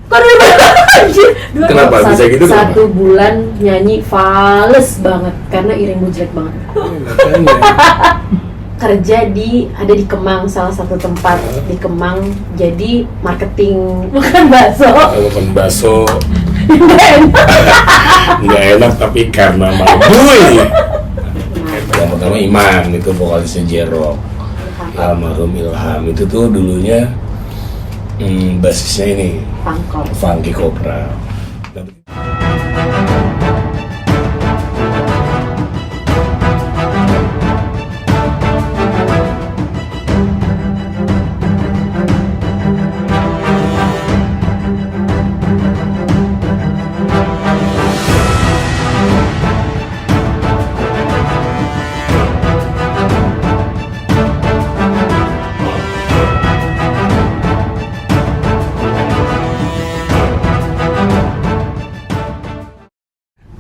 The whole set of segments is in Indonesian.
Kok Kenapa bisa gitu? Satu bulan nyanyi fales banget karena iringmu jelek banget. Kerja ada di Kemang, salah satu tempat di Kemang, jadi marketing bukan bakso. Bukan bakso. Nggak enak tapi karena mabui. Yang pertama Iman, itu vokalisnya J-Rock. Almarhum Ilham itu tuh dulunya basisnya ini Funky Cobra.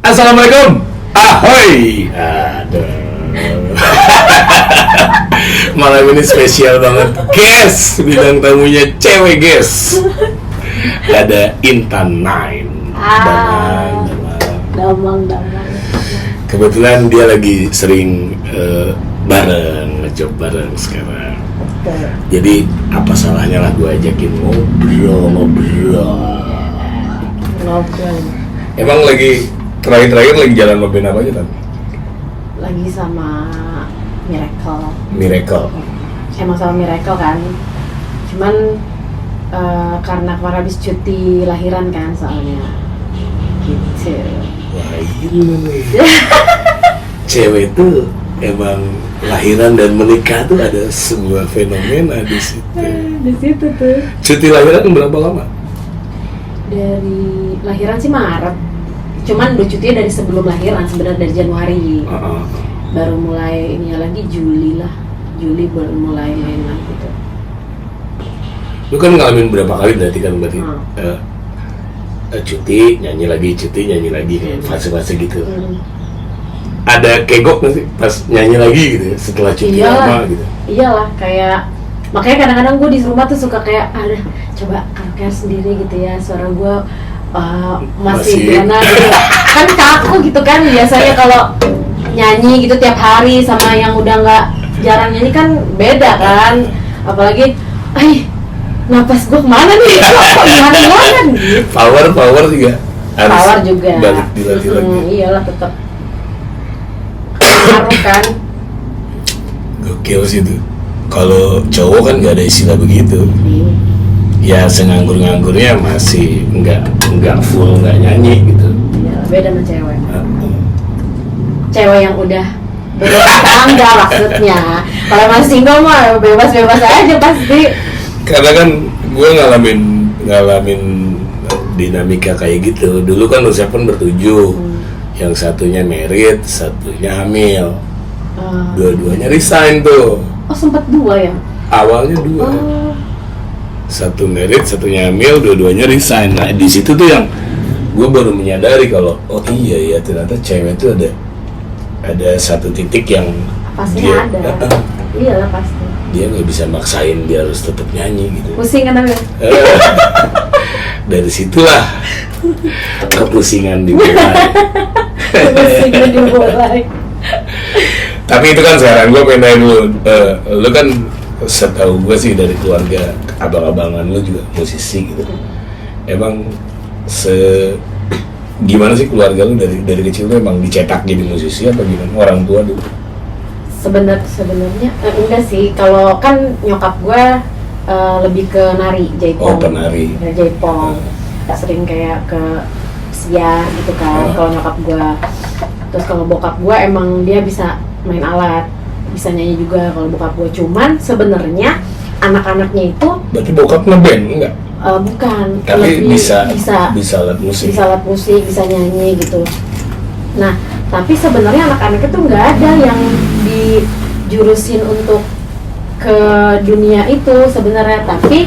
Assalamualaikum, ahoy. Aduh. Malam ini spesial banget, guys. Bintang tamunya cewek, guys. Ada Intan Nine. Damang. Kebetulan dia lagi sering ngejob bareng sekarang. Jadi apa salahnya lah gue ajakin ngobrol. Emang lagi terakhir lagi jalan sama band apa aja, Tan? Lagi sama Miracle. Emang sama Miracle kan. Cuman karena kemarin habis cuti lahiran kan soalnya. Gitu. Wah, gila nih. Cewek tuh emang lahiran dan menikah tuh ada sebuah fenomena di situ. Di situ tuh. Cuti lahiran berapa lama? Dari lahiran sih Maret. Cuman udah cutinya dari sebelum lahiran, sebenarnya dari Januari. Baru mulai ininya lagi Juli baru mulai main lagi gitu. Lu kan ngalamin berapa kali berarti cuti nyanyi lagi kayak fase-fase gitu. Ada kegok nggak sih pas nyanyi lagi gitu ya, setelah cuti lama gitu? Iyalah, kayak makanya kadang-kadang gue di rumah tuh suka kayak coba karaoke sendiri gitu ya, suara gue masih gimana gitu. Kan kaku gitu kan biasanya kalau nyanyi gitu tiap hari sama yang udah nggak jarang nyanyi kan beda kan, apalagi napas gue kemana nih, gimana gitu. Power juga harus balik dilatih lagi. Iyalah, tetap ngaruh kan. Gokil sih tuh. Kalau cowok kan nggak ada istilah begitu. Ya senganggur-nganggurnya masih nggak full, nggak nyanyi gitu. Iya, beda sama cewek. Cewek yang udah berumah tangga maksudnya. Kalau masih single mah bebas-bebas aja pasti. Karena kan gue ngalamin dinamika kayak gitu. Dulu kan usia pun bertujuh. Yang satunya married, satunya hamil. Dua-duanya resign tuh. Oh, sempat dua ya? Awalnya dua. Satu married, satunya hamil, dua-duanya resign. Nah di situ tuh yang gue baru menyadari kalau iya ya ternyata cewek itu ada satu titik yang pastinya ada. Iyalah pasti. Dia nggak bisa maksain dia harus tetap nyanyi gitu. Pusing kan ya? Dari situlah kepusingan dimulai. Tapi itu kan sekarang gue pengen nanya dulu, lu kan setahu gue sih dari keluarga abang-abangan lu juga musisi gitu. Emang gimana sih keluarga lu dari kecil tuh emang dicetak jadi musisi atau gimana orang tua dulu? Sebenarnya enggak sih, kalau kan nyokap gue lebih ke nari, jaipong. Oh, penari. Ya, jaipong. Sering kayak ke siar gitu kan. Kalau nyokap gue, terus kalau bokap gue emang dia bisa main alat, bisa nyanyi juga kalau bokap gue. Cuman sebenarnya anak-anaknya itu. Berarti bokap ngeband enggak? Bukan. Tapi bisa alat musik. Bisa alat musik, bisa nyanyi gitu. Nah, tapi sebenarnya anak-anak itu nggak ada yang dijurusin untuk ke dunia itu sebenarnya. Tapi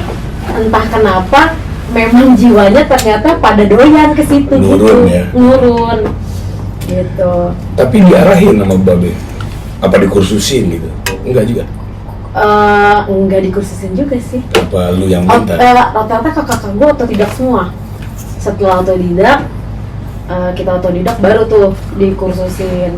entah kenapa memang jiwanya ternyata pada doyan ke situ gitu. Nurun. Gitu. Tapi diarahin sama babe? Apa dikursusin gitu? Enggak juga? Enggak dikursusin juga sih. Apa lu yang minta? Rata-rata kakak gue atau tidak semua. setelah otodidak, kita otodidak baru tuh dikursusin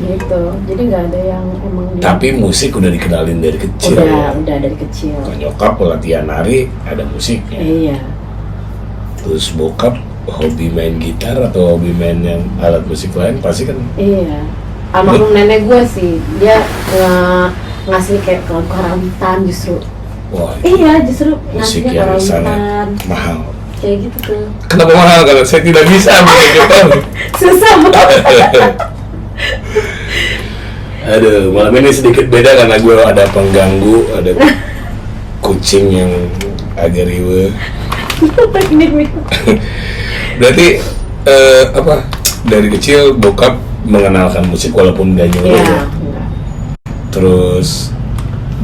gitu. Jadi nggak ada yang emang Tapi musik udah dikenalin dari kecil. udah dari kecil. Kalau nyokap latihan nari ada musiknya. Iya. Terus bokap hobi main gitar atau hobi main yang alat musik lain pasti kan. Iya. Almarhum nenek gue sih, dia ngasih kayak ke karawitan justru. Wah, Iya, justru musik ngasihnya yang sangat karawitan. mahal. Kayak gitu tuh. Kenapa mahal? Kalau saya tidak bisa begitu. Susah banget. Aduh, malam ini sedikit beda karena gue ada pengganggu, ada kucing yang agak riwe. Teknik. Berarti apa? Dari kecil bokap mengenalkan musik walaupun gak nyuruh Iya. ya. Terus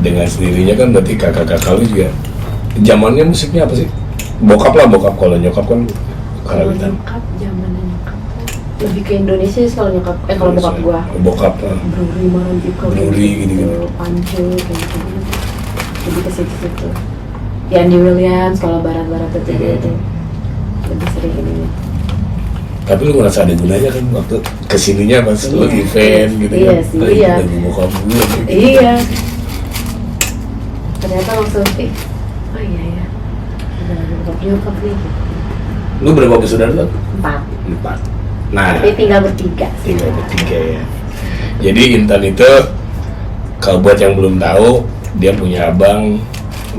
dengan sendirinya kan berarti kakak-kakak lu juga zamannya musiknya apa sih? Bokap kalau nyokap kan Kalau karawitan. nyokap, zamannya nyokap lebih ke Indonesia sih kalau nyokap. Kalau bokap gua. Bokap Bruri Marantiko, Bruri gini-gini. Pance kayak gitu. Jadi ke situ-situ. Ya Andy Williams kalau barat-barat itu itu lebih sering ini. Tapi lu ngerasa ada gunanya kan waktu kesininya pas lu Iya. event gitu Iya kan? sih, Lagi iya. lagu bokap gue gitu. Iya. Ternyata langsung oh iya ya. Ada lagu bokap nyokap nih. Lu berapa bersaudara tuh? 4. 4. Nah, Tapi tinggal bertiga. tinggal bertiga ya. Jadi Intan itu kalau buat yang belum tahu, dia punya abang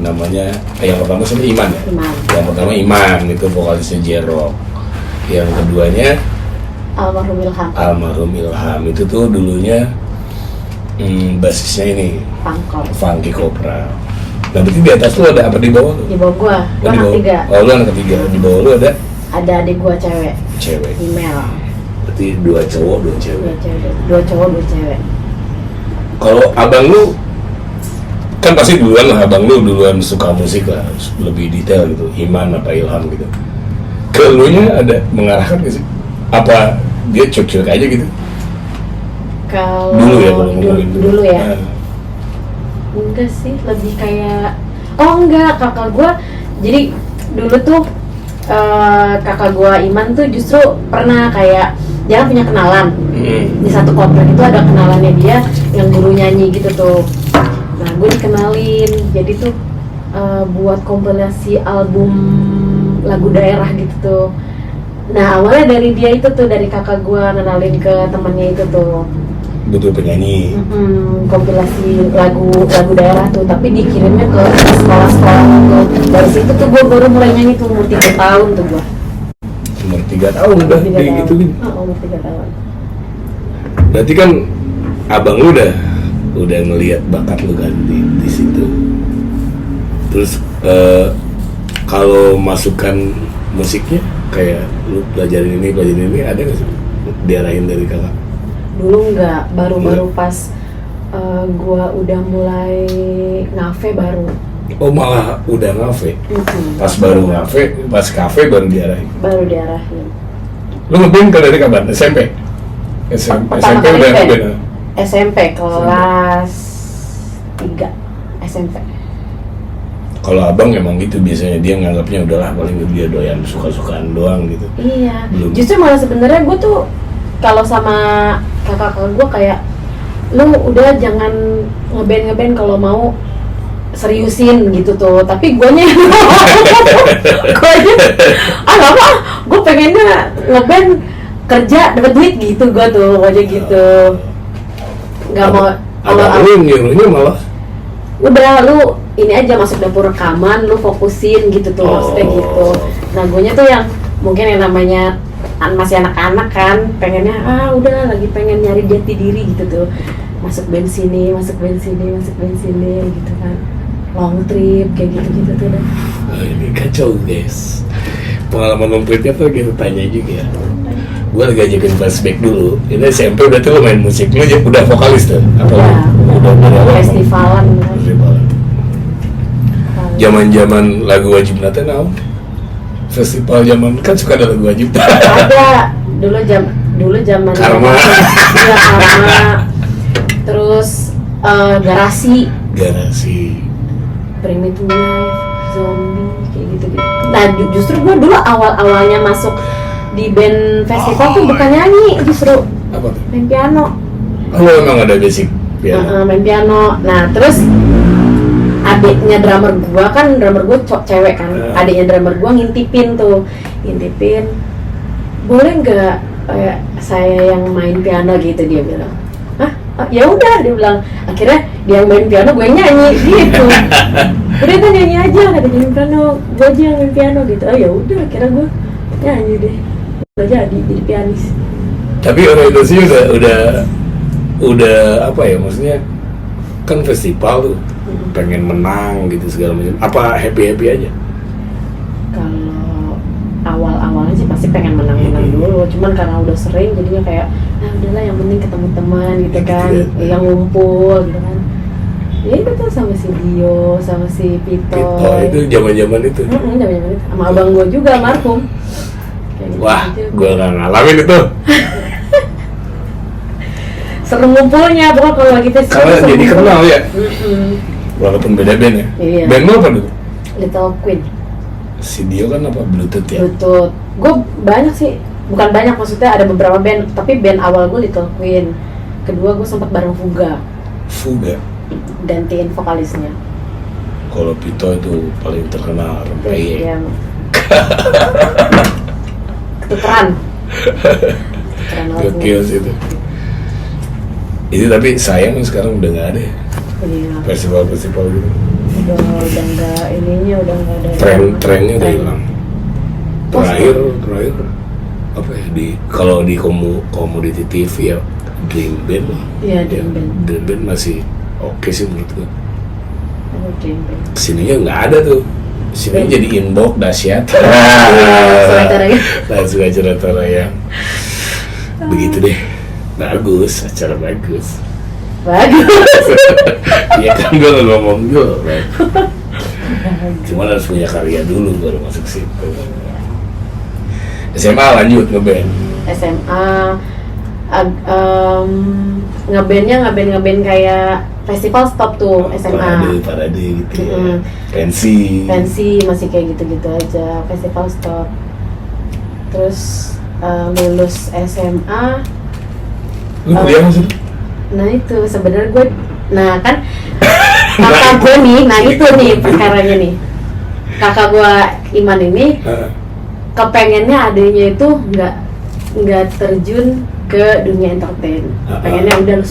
namanya yang pertama sebenarnya Iman ya. Iman. Yang pertama Iman itu vokalisnya J-Rock. Yang keduanya Almarhum Ilham. Almarhum Ilham itu tuh dulunya basisnya ini Pangkor. Funky Kopra. Nah berarti di atas lu ada apa di bawah lu? Di bawah gua Oh, di anak bawah. 3. Oh lu anak ketiga. Di bawah lu ada Ada adik gua cewek, cewek. Email. Berarti 2 cowok 2 cewek. 2 cowok, 2 cewek. Kalau abang lu kan pasti duluan lah, abang lu duluan suka musik lah, lebih detail gitu, Iman apa Ilham gitu. Ke elunya ada mengarahkan gak sih? Apa dia cuek-cuek aja gitu? Kalau Dulu ya kalau ngomongin dulu ya. Nah, Enggak sih, lebih kayak enggak, kakak gua. Jadi dulu tuh kakak gua Iman tuh justru pernah kayak dia punya kenalan di satu komplek itu ada kenalannya dia yang guru nyanyi gitu tuh. Nah gue dikenalin, jadi tuh buat kompilasi album lagu daerah gitu tuh. Nah awalnya dari dia itu tuh, dari kakak gua kenalin ke temannya itu tuh. butuh penyanyi. Kompilasi lagu daerah tuh, tapi dikirimnya ke sekolah-sekolah gitu. Dari situ tuh gue baru mulai nyanyi tuh umur 3 tahun tuh gue. Umur 3 tahun udah kayak gitu gitu. Umur 3 tahun. Berarti kan abang lu udah ngelihat bakat lu kan di situ. Terus kalau masukan musiknya kayak lu pelajarin ini ada nggak sih diarahin dari kakak? Dulu enggak, baru-baru pas gua udah mulai ngafe baru. Oh malah udah ngafe? Pas baru ngafe, pas kafe baru diarahin? Baru diarahin. Lu ngeband kan dari kapan? SMP? Pertama SMP kali udah band. ngeband? SMP kelas 3 SMP. Kalau abang emang gitu biasanya, dia nganggapnya udahlah paling dia doyan suka-sukaan doang gitu. Iya, Belum. justru malah sebenarnya gue tuh kalau sama kakak-kakak gue kayak, lu udah jangan ngeband kalau mau seriusin gitu tuh. Tapi guanya nggak apa, gue pengennya ngeband kerja dapat duit gitu, gue tuh aja gitu. Nggak mau Abang lu nyuruhnya malah udah lu ini aja masuk dapur rekaman, lu fokusin gitu tuh, maksudnya gitu. Nah guanya tuh yang mungkin yang namanya masih anak-anak kan, pengennya udah lagi pengen nyari jati diri gitu tuh, masuk band sini gitu kan, long trip kayak gitu tuh dah. ini kacau guys. Pengalaman mempritnya tuh kita tanya juga ya. Gue lagi ajakin flashback dulu. Ini SMP udah tuh lo main musik, lo udah vokalis tuh? Apa udah dari awal? Festivalan kan. Festivalan. Zaman lagu wajib nate naon? Festival zaman kan suka ada lagu wajib. Ada dulu zaman Karma. Iya, Karma. Terus garasi Garasi. Primitive Life, zombie kayak gitu-gitu. Nah justru gue dulu awal-awalnya masuk di band festival tuh bukan nyanyi, justru Apa tuh? main piano. Oh, emang ada basic piano. Main piano. Nah terus adiknya drummer gue cewek kan, adiknya drummer gue ngintipin, boleh nggak saya yang main piano gitu, dia bilang. Hah? Ya udah, dia bilang. Akhirnya dia yang main piano, gue yang nyanyi gitu. Udah tuh nyanyi aja, kata nyanyi piano, gue aja yang main piano gitu. Oh ya udah, akhirnya gue nyanyi deh. Udah jadi pianis. Tapi orientasi udah apa ya, maksudnya kan festival tuh pengen menang gitu segala macam. Apa happy aja? Kalau awal-awalnya sih pasti pengen menang dulu, cuman karena udah sering jadinya kayak udahlah, yang penting ketemu teman gitu kan, yang ngumpul gitu kan. Ya itu tuh sama si Dio, sama si Pito itu zaman itu. Zaman-zaman itu sama abang gue juga, almarhum. Gitu. Wah, gue nggak ngalamin itu. Seru ngumpulnya, pokoknya kalau lagi festival Karena jadi kenal ya. Walaupun beda band ya. Iya. Band lo apa dulu? Little Queen. Si Dio kan apa Bluetooth ya? Bluetooth. Gue banyak sih, bukan banyak, maksudnya ada beberapa band, tapi band awal gue Little Queen. Kedua gue sempat bareng Fuga. Gantiin vokalisnya. Kalau Pito itu paling terkenal Rempeyek. Yang ketukeran. Gokil sih itu. Itu tapi sayang sekarang udah nggak ada ya. Iya. Festival gitu. Udah nggak ininya, udah nggak ada. Trennya udah hilang. Terakhir apa ya, kalau di komoditi TV ya Dream Band lah. Iya, Dream Band. Dream Band masih oke sih menurut gue. Dream Band. Kesininya nggak ada tuh. Sini jadi inbox dahsyat. Langsung acara ya. Begitu deh. Bagus, acara bagus. Iya kan, gue nggak ngomong dulu. Cuma harus punya karya dulu baru masuk situ. SMA lanjut ngeband. SMA ngeband kayak festival stop tuh SMA. Parade gitu ya. Pensi masih kayak gitu-gitu aja, festival stop. Terus lulus SMA. Lu kuliah maksudnya? Nah itu sebenarnya gue, kan kakak gue nih, nah itu nih perkaranya nih. Kakak gue Iman ini kepengennya adanya itu nggak terjun ke dunia entertain. Pengennya udah lu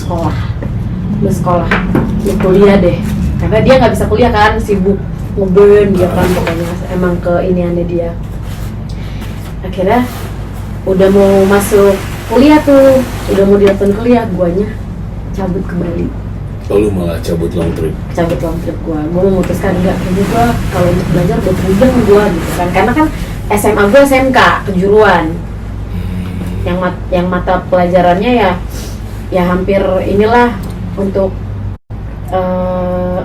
sekolah, lu kuliah deh. Karena dia nggak bisa kuliah kan, sibuk ngeband dia kan, pokoknya emang ke iniannya dia. Akhirnya udah mau masuk kuliah tuh, udah mau dilakukan kuliah, guanya cabut ke Bali. Lalu malah cabut long trip Gue memutuskan enggak, kayaknya gue kalau untuk belajar gue puyeng gue gitu kan, karena kan SMA gue SMK kejuruan, yang mata pelajarannya ya hampir inilah untuk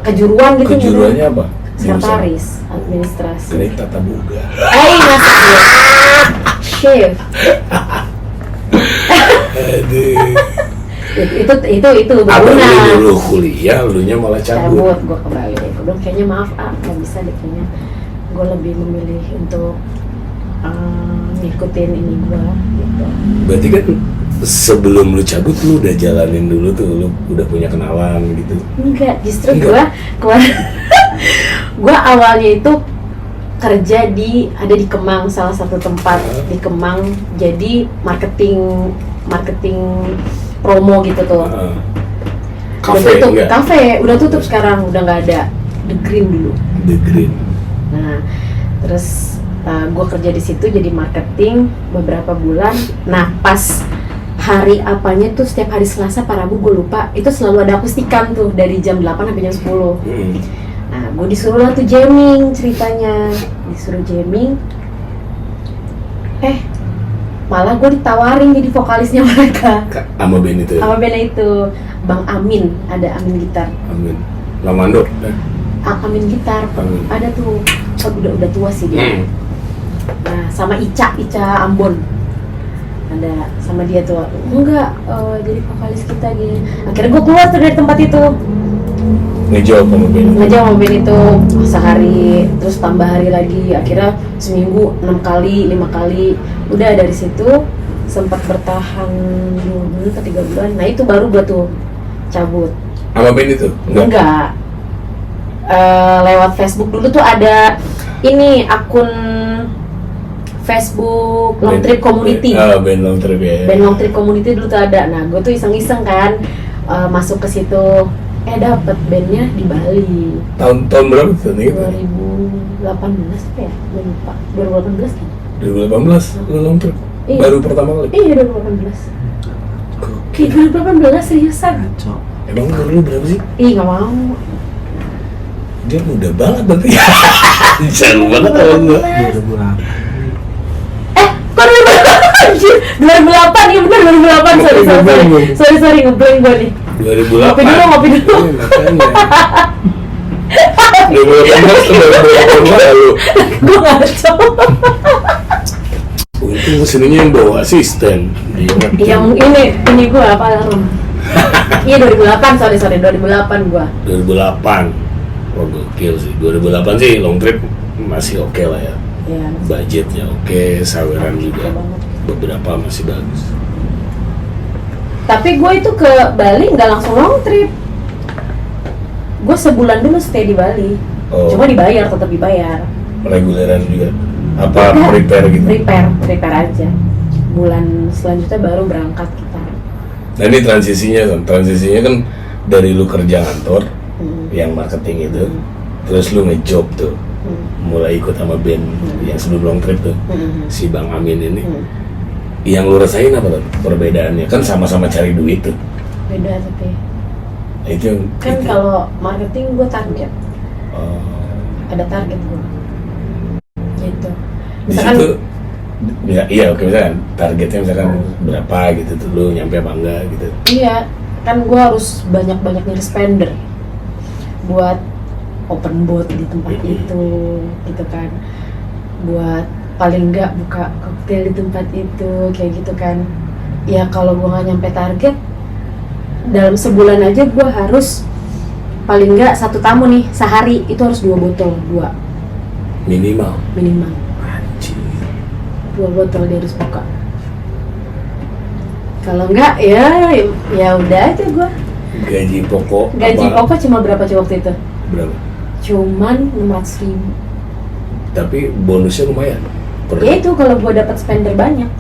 kejuruan gitu. Kejuruannya apa? Sekretaris, administrasi. Ini tata boga. Masuk ya. Chef. Aduh. itu berguna. Abang dulu kuliah, lunya malah cabut. Gue ke Bali. Gue bilang kayaknya maaf nggak bisa deh, kayaknya gue lebih memilih untuk ngikutin ini gue gitu. Berarti kan sebelum lu cabut lu udah jalanin dulu tuh, lu udah punya kenalan gitu? Enggak, justru gue awalnya itu kerja ada di Kemang, salah satu tempat di Kemang, jadi marketing promo gitu tuh. Kafe udah tutup sekarang, udah nggak ada. The Green dulu. The Green. Nah, terus gue kerja di situ jadi marketing beberapa bulan. Nah, pas hari apanya tuh, setiap hari Selasa, Pak Rabu gue lupa, itu selalu ada akustikan tuh dari jam 8 sampai jam 10. Nah, gue disuruh lah tuh jamming ceritanya, malah gue ditawarin jadi vokalisnya mereka. Sama band itu? Sama band itu, Bang Amin, ada Amin gitar. Amin, Lamando? Amin gitar, Amin. ada tuh, udah tua sih dia. Nah, sama Ica Ambon, ada sama dia tuh, enggak, jadi vokalis kita gini. Akhirnya gue keluar tuh dari tempat itu. Ngejawab sama band itu sehari terus tambah hari lagi, akhirnya seminggu 6 kali, 5 kali. Udah dari situ sempat bertahan 2 bulan ke 3 bulan. Nah itu baru gue tuh cabut. Sama band itu? Enggak. Lewat Facebook dulu tuh ada ini akun Facebook Long Trip Community. Band Long Trip ya. Band Long Trip Community dulu tuh ada. Nah, gue tuh iseng-iseng kan masuk ke situ. Dapet bandnya di Bali. Tahun berapa tuh? 2018 apa ya? Gue lupa. 2018 kan? 2018 lu Long Trip. Iya. Baru pertama kali. Iya 2018. Oke 2018 seriusan. Emang umur lu berapa sih? Ih nggak mau. Dia muda banget berarti. Jauh banget tahun gua. 2008 ya benar 2008 sorry ngeblank gue nih. 2008. Ngopi dulu. Iya, 2018 tuh 2008 lalu. Gue ngaco. Untung kesininya yang bawa asisten. Yang ini gue apa alarm? Iya 2008 sorry 2008 gue. 2008. Wah gokil sih. 2008 sih Long Trip masih oke lah ya. Iya. Budgetnya oke, saweran juga. Banget. Beberapa masih bagus. Tapi gue itu ke Bali nggak langsung long trip. Gue sebulan dulu stay di Bali. Oh. Cuma dibayar, tetap dibayar. Reguleran juga. Apa prepare gitu? Prepare aja. Bulan selanjutnya baru berangkat kita. Nah ini transisinya kan dari lu kerja kantor yang marketing itu, terus lu ngejob tuh, mulai ikut sama band yang sebelum long trip tuh, si Bang Amin ini. Yang lu rasain apa tuh perbedaannya? Kan sama-sama cari duit tuh. Beda tapi. Nah, itu yang Kan itu. kalau marketing gue target. Oh. Ada target gue. Gitu. Di situ ya, iya oke misalkan targetnya misalkan berapa gitu tuh lu nyampe apa enggak gitu. Iya, kan gue harus banyak-banyak nyari spender buat open boat di tempat itu, gitu kan. Buat paling enggak buka koktail di tempat itu, kayak gitu kan. Ya kalau gue nggak nyampe target, dalam sebulan aja gue harus paling enggak 1 tamu nih sehari itu harus 2 botol, 2 Minimal. Anjir. 2 botol dia harus buka. Kalau enggak ya udah aja gue. Gaji pokok. Gaji apa? pokok cuma berapa coba waktu itu? Berapa? Cuman 600.000. Tapi bonusnya lumayan. Ya itu kalau gue dapat spender banyak.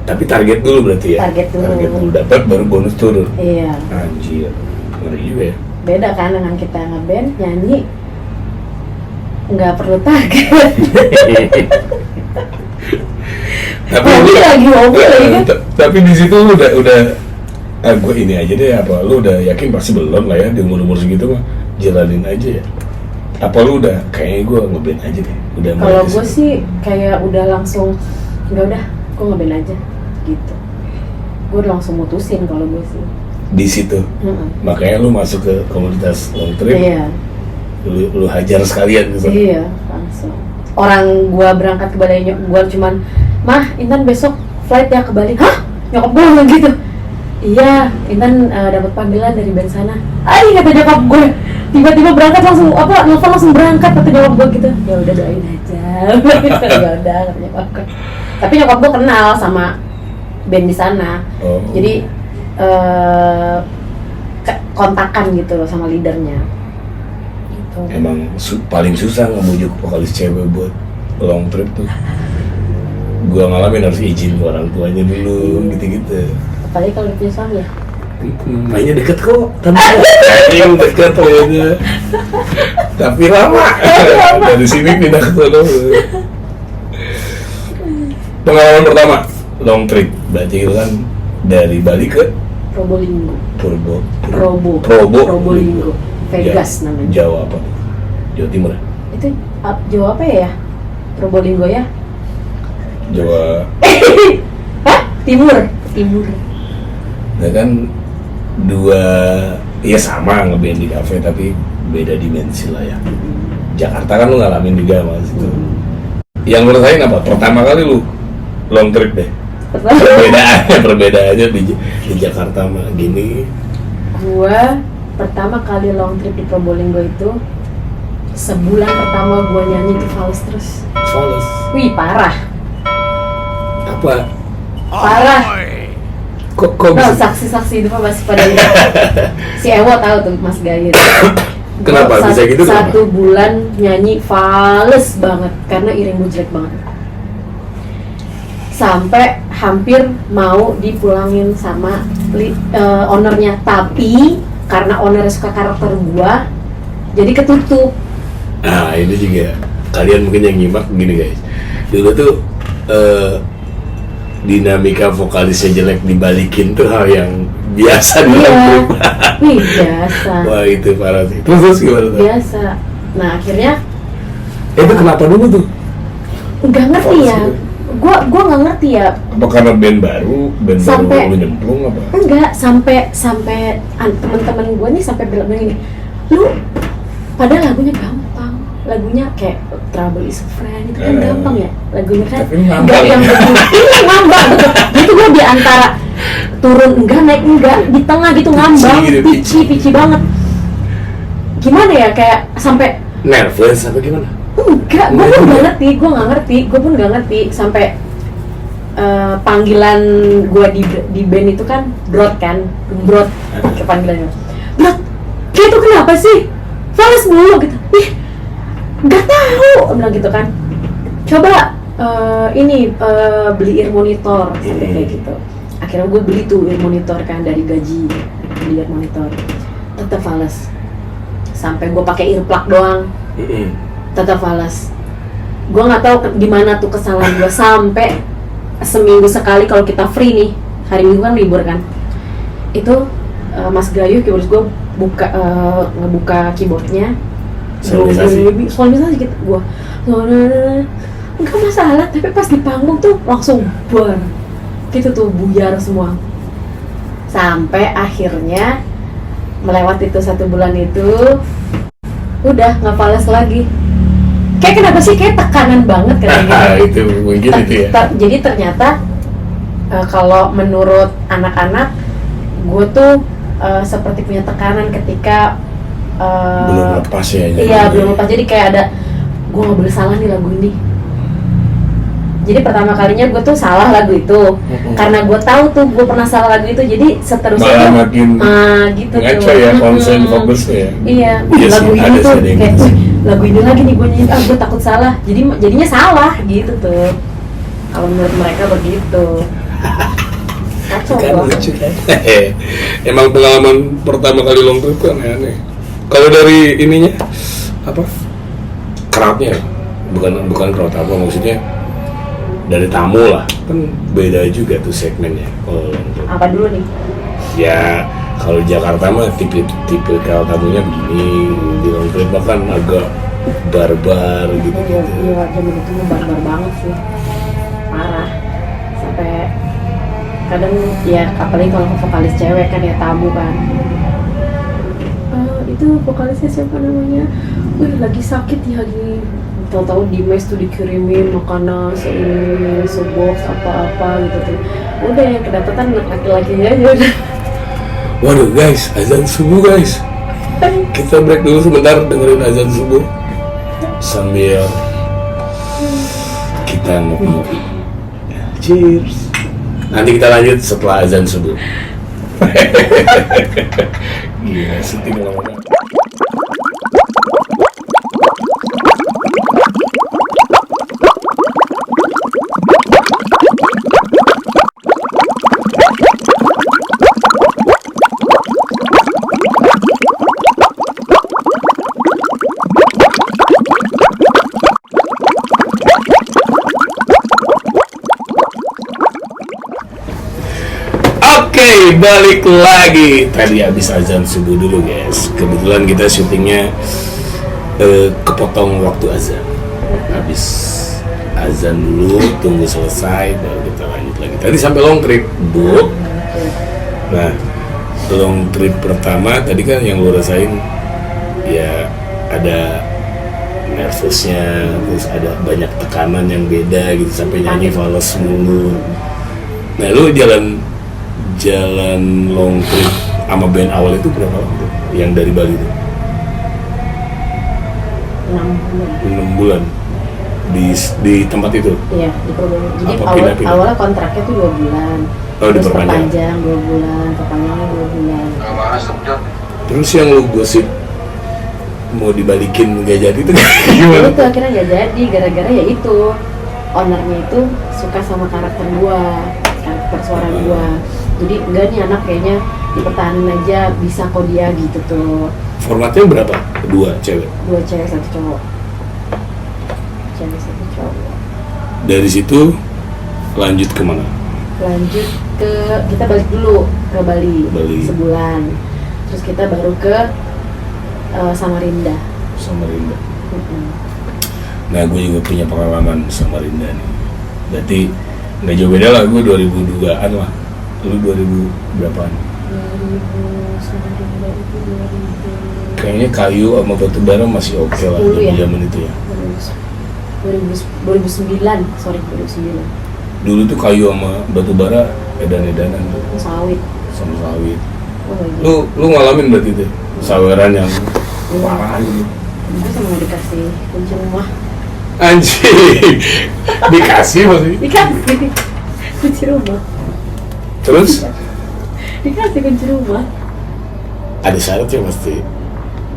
Tapi target dulu berarti ya? Target dulu. Target dulu dapat baru bonus turun. Iya. Anjir. Ngeri juga ya. Beda kan dengan kita ngeband nyanyi nggak perlu target. Tapi lagi mobil lagi kan. Tapi di situ lu udah gue ini aja deh, apa lu udah yakin pasti belum lah ya di umur segitu mah, jalanin aja ya. Apa lu udah kayaknya gue ngeband aja deh, udah. Kalau gue sih kayak udah langsung nggak, udah gue ngeband aja gitu. Gue udah langsung mutusin kalau gue sih di situ. Makanya lu masuk ke komunitas long trip. Iya. Lu hajar sekalian gitu. Iya, langsung. Orang gua berangkat ke Bali, gua cuman, "Mah, Intan besok flight ya ke Bali." "Hah?" Nyokap gua bilang gitu. "Iya, Intan dapat panggilan dari band sana." "Ai," kata nyokap gue. Tiba-tiba berangkat langsung nelfon langsung berangkat, kata nyokap gua gitu. "Ya udah doain aja." Ya udah, kata nyokap gue. Tapi nyokap gua kenal sama band di sana. Oh. Jadi kontakan gitu loh sama leadernya. Emang paling susah ngebujuk vokalis cewek buat long trip tuh. Gua ngalamin harus izin ke orang tuanya dulu, gitu-gitu. Apalagi kalau punya suami ya. Mainnya deket kok, tapi yang deket kayaknya. Tapi lama. Dari sini pindah ke sana. Pengalaman pertama long trip, berarti itu kan dari Bali ke Probolinggo. Probolinggo. Vegas namanya. Jawa apa? Jawa Timur ya? Itu Jawa apa ya? Probolinggo ya? Jawa. Hah? Timur. Nah kan ya sama ngeband di kafe tapi beda dimensi lah ya. Jakarta kan lu ngalamin juga mas itu. Yang lu rasain apa? Pertama kali lu long trip deh. Perbedaannya di Jakarta mah gini. Gua pertama kali long trip di Probolinggo itu sebulan pertama gue nyanyi itu fals terus. Fals. Wih parah. Apa? Parah. Kok Nah, bisa? saksi-saksi itu mah masih pada lihat. Si Ewo tahu tuh Mas Gayir. Kenapa bisa gitu? Satu bulan nyanyi fals banget karena iring gue jelek banget. Sampai hampir mau dipulangin sama ownernya, tapi karena ownernya suka karakter gua, jadi ketutup. Nah ini juga kalian mungkin yang nyimak gini guys. Dulu tuh dinamika vokalisnya jelek dibalikin tuh hal yang biasa di dalam grup. Wih biasa. Wah itu parah sih. Terus gimana tuh? Biasa. Nah akhirnya Itu kenapa dulu tuh? nggak ngerti ya. Gua nggak ngerti ya. Apa karena band baru lu nyemplung apa? Enggak, sampai teman-teman gue nih sampai bilang gini, lu padahal lagunya gampang, lagunya kayak Trouble Is a Friend itu kan gampang ya, lagunya kan enggak yang ini ngambang gitu, gue di antara turun enggak naik enggak di tengah gitu ngambang, pici banget, gimana ya kayak sampai nervous apa gimana? Enggak, gue pun nggak ngerti sampai panggilan gue di band itu kan Brot ke panggilannya Brot, kayak itu kenapa sih fals mulu gitu, ih nggak tahu bilang gitu kan, coba beli ear monitor sampai kayak gitu. Akhirnya gue beli tuh ear monitor kan dari gaji, beli ear monitor, tetap fals sampai gue pakai earplug doang. Tetap fals. Gue nggak tahu di mana tuh kesalahan gue, sampai seminggu sekali kalau kita free nih, hari Minggu kan libur kan, itu Mas Gayu keyboard gue ngebuka keyboardnya, solisasi gitu, gue nggak masalah, tapi pas di panggung tuh langsung gitu tuh buyar semua, sampai akhirnya melewati itu 1 bulan itu udah nggak fals lagi. Kayak kenapa sih, kayak tekanan banget katanya. Itu mungkin itu ya. Jadi ternyata kalau menurut anak-anak, gue tuh seperti punya tekanan ketika belum lepas ya. Iya belum lepas. Jadi kayak ada, gue nggak boleh salah nih lagu ini. Jadi pertama kalinya gue tuh salah lagu itu, karena gue tahu tuh gue pernah salah lagu itu. Jadi seterusnya malah makin gitu ngaco tuh. Ya, konsen fokus ya. Iya, lagu ini tuh kayak lagu ini lagi nih gue nyanyi, gue takut salah, jadinya salah gitu tuh. Kalau menurut mereka begitu. Kacau Kan banget. lucu kan. Emang pengalaman pertama kali long trip kan aneh. Kalau dari ininya apa? Crowdnya, bukan crowd apa maksudnya? Dari tamu lah, kan beda juga tuh segmennya. Kalau long trip. Apa dulu nih? Ya kalau Jakarta mah tipe kalau tamunya begini, di long trip bahkan agak barbar gitu. Iya, zaman itu barbar banget sih, parah. Sampai kadang ya, apalagi kalau vokalis cewek kan ya, tamu kan. Itu vokalisnya siapa namanya? Wih lagi sakit ya gini. Tahu-tahu di mes tuh dikirimin makanan sebox apa-apa gitu tuh. Udah yang kedapatan laki-lakinya aja udah. Waduh guys, azan subuh guys. Kita break dulu sebentar dengerin azan subuh sambil kita ngopi-ngopi. Cheers. Nanti kita lanjut setelah azan subuh. Gila, syuting lama-lama. Oke, balik lagi. Tadi habis azan subuh dulu guys. Kebetulan kita syutingnya kepotong waktu azan. Habis azan dulu, tunggu selesai baru kita lanjut lagi. Tadi sampai long trip, Bu. Nah, long trip pertama tadi kan yang lo rasain ya ada nervousnya, terus ada banyak tekanan yang beda gitu sampai nyanyi fals mulu. Nah, lu jalan long trip sama band awal itu berapa lama tuh? Yang dari Bali tuh? 6 bulan. 6 bulan di tempat itu. Iya, di Purbalingga. Jadi Apa pindah-pindah? awalnya kontraknya tuh 2 bulan. Oh, Terus diperpanjang. perpanjang 2 bulan, perpanjang 2 bulan. Terus yang lu gosip mau dibalikin nggak jadi itu Jadi gimana? itu akhirnya nggak jadi gara-gara ya itu ownernya itu suka sama karakter karakter suara gua. Jadi enggak nih anak kayaknya dipertahanin aja, bisa kok dia gitu tuh. Formatnya berapa? 2 cewek. 2 cewek 1 cowok. Cewek 1 cowok. Dari situ lanjut kemana? Lanjut ke kita balik dulu ke Bali, Bali. sebulan. Terus kita baru ke Samarinda. Samarinda. Mm-mm. Nah, gue juga punya pengalaman Samarinda nih. Berarti nggak jauh beda lah, gue 2002-an lah. Lu 2000 berapaan? 2000 Samarinda itu 2000. Kayaknya kayu sama batu bara masih oke lah 10 ya? di zaman itu ya. 2009, sorry 2009. Dulu tuh kayu sama batu bara edan-edanan tuh, Sawit. sama sawit. Oh my god. Lu ngalamin berarti tuh saweran yang parah gitu. Gue sama dikasih kunci rumah. Anjing, dikasih masih. Dikasih kunci rumah. Terus Dikasih kunci rumah. ada syaratnya pasti.